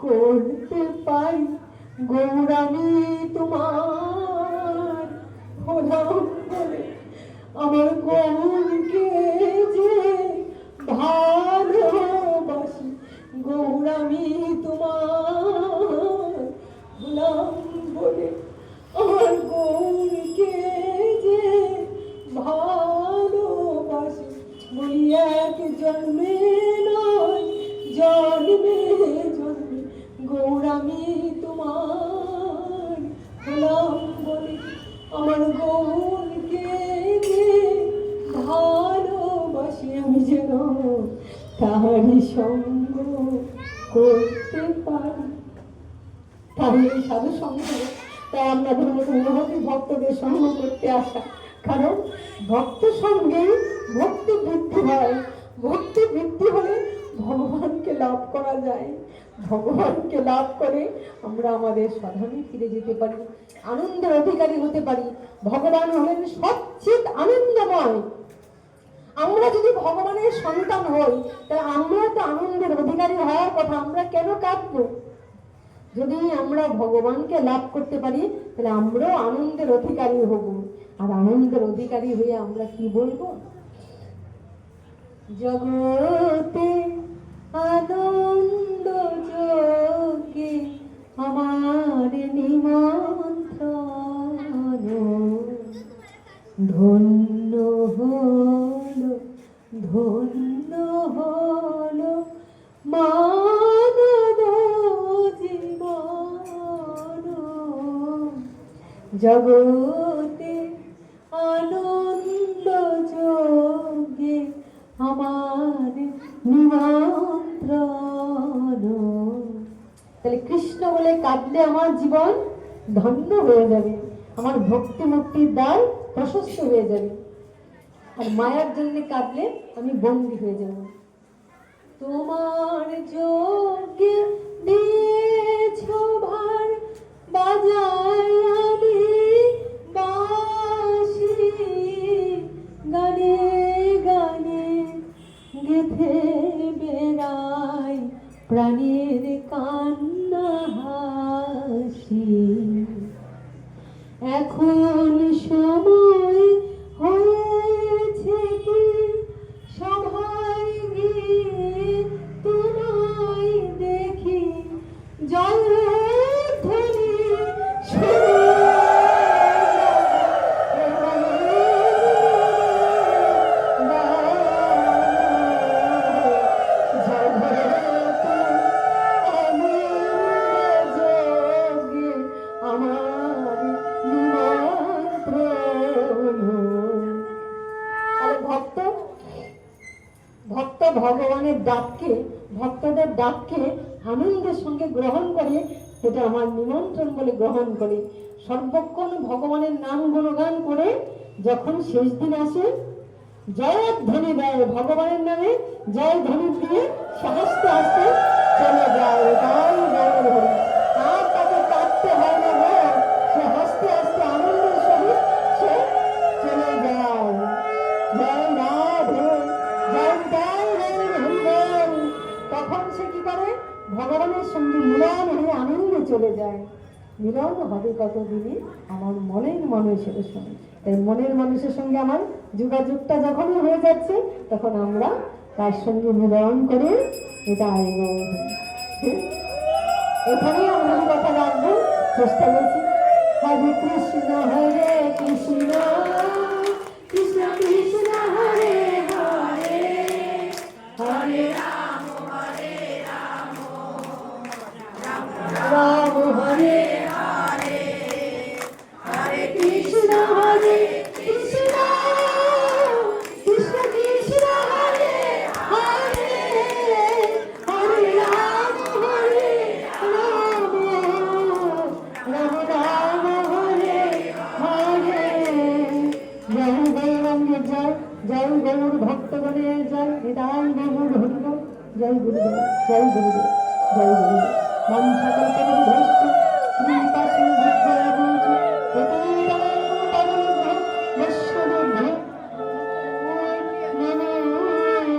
[SPEAKER 1] করতে পারি। গৌর আমি তোমার হলাম বলে আমার গৌরকে যে ভালোবাসি। গৌর আমি তোমার হলাম বলে আমার গৌরকে যে ভালোবাসি। বলি এক জন্মে নয় জন্মে জন্মে গৌর আমি তোমার হলাম বলে আমার গৌরকে যে ভালোবাসি। আমি যেন তাহারি সঙ্গ করতে পারি। তাহলে সাধু সঙ্গ, তাই আমরা ধর্মী ভক্তদের সঙ্গ করতে আসা। কারণ ভক্ত সঙ্গে ভক্তি বৃদ্ধি হয়। ভক্তি বৃদ্ধি হলে ভগবানকে লাভ করা যায়। ভগবানকে লাভ করে আমরা আমাদের স্বধামে ফিরে যেতে পারি, আনন্দের অধিকারী হতে পারি। ভগবান হলেন সচ্চিৎ আনন্দময়। আমরা যদি ভগবানের সন্তান হই, তাহলে আমরা তো আনন্দের অধিকারী হওয়ার কথা। আমরা কেন কাঁদবো? যদি আমরা ভগবানকে লাভ করতে পারি, তাহলে আমরাও আনন্দের অধিকারী হব। আর আনন্দের অধিকারী হয়ে আমরা কি বলবো? জগতে আনন্দ যোগে আমার নিমন্ত্রণ, ধন্য হলো ধন্য হলো মানব জীবন। জগতে আনন্দ যোগে আমার নিমন্ত্রণ। তাহলে কৃষ্ণ বলে কাঁদলে আমার জীবন ধন্য হয়ে যাবে, আমার ভক্তি মুক্তির দ্বার প্রশস্ত হয়ে যাবে। আর মায়ার জন্য কাঁদলে আমি বন্দী হয়ে যাব। তোমার যোগে দিয়েছ ভার বাজায় আমি বাঁশি, গান প্রাণের কান্না হাসি। এখন সময় হয়েছে কি সবাই গিয়ে তোমায় দেখি, জয়ধ্বনি শুনে ভক্ত ভক্ত ভগবানের ডাককে, ভক্তদের ডাককে আনন্দের সঙ্গে গ্রহণ করে, এটা আমার নিমন্ত্রণ বলে গ্রহণ করে সর্বক্ষণ ভগবানের নাম গুণগান করে যখন শেষ দিন আসে জয়ধ্বনি দেয়, ভগবানের নামে জয়ধ্বনি দিয়ে সে হাসতে হাসতে চলে যায়। তাই জয় হরি, আর তাকে কাঁদতে হয় না গো, সে হাসতে হাসতে আনন্দের সহিত সে চলে যায়। জয় রাধে, জয় জয় হরিবল। তখন সে কি করে, ভগবানের সঙ্গে মিলন হয়ে আনন্দে চলে যায়। মিলন হবে কতদিনে, আমার মনের মানুষের সঙ্গে। তাই মনের মানুষের সঙ্গে আমার যোগাযোগটা যখনই হয়ে যাচ্ছে, তখন আমরা তার সঙ্গে মিলন করে এটা এখানেই আমরা কথা রাখবো, চেষ্টা করছি। হরে কৃষ্ণ হরে কৃষ্ণ কৃষ্ণ কৃষ্ণ হরে হরে, হরে রাম রাম হরে হরে, হরে কৃষ্ণ হরে কৃষ্ণ কৃষ্ণ কৃষ্ণ হরে হরে, হরে রাম রাম রাম হরে হরে। জয় গৌরাঙ্গের জয়, জয় গৌর ভক্তগণের জয়, হৃদয় গৌর হরিবল। জয় গুরুদেব, জয় গুরুদেব, জয় গুরুদেব। মন সকল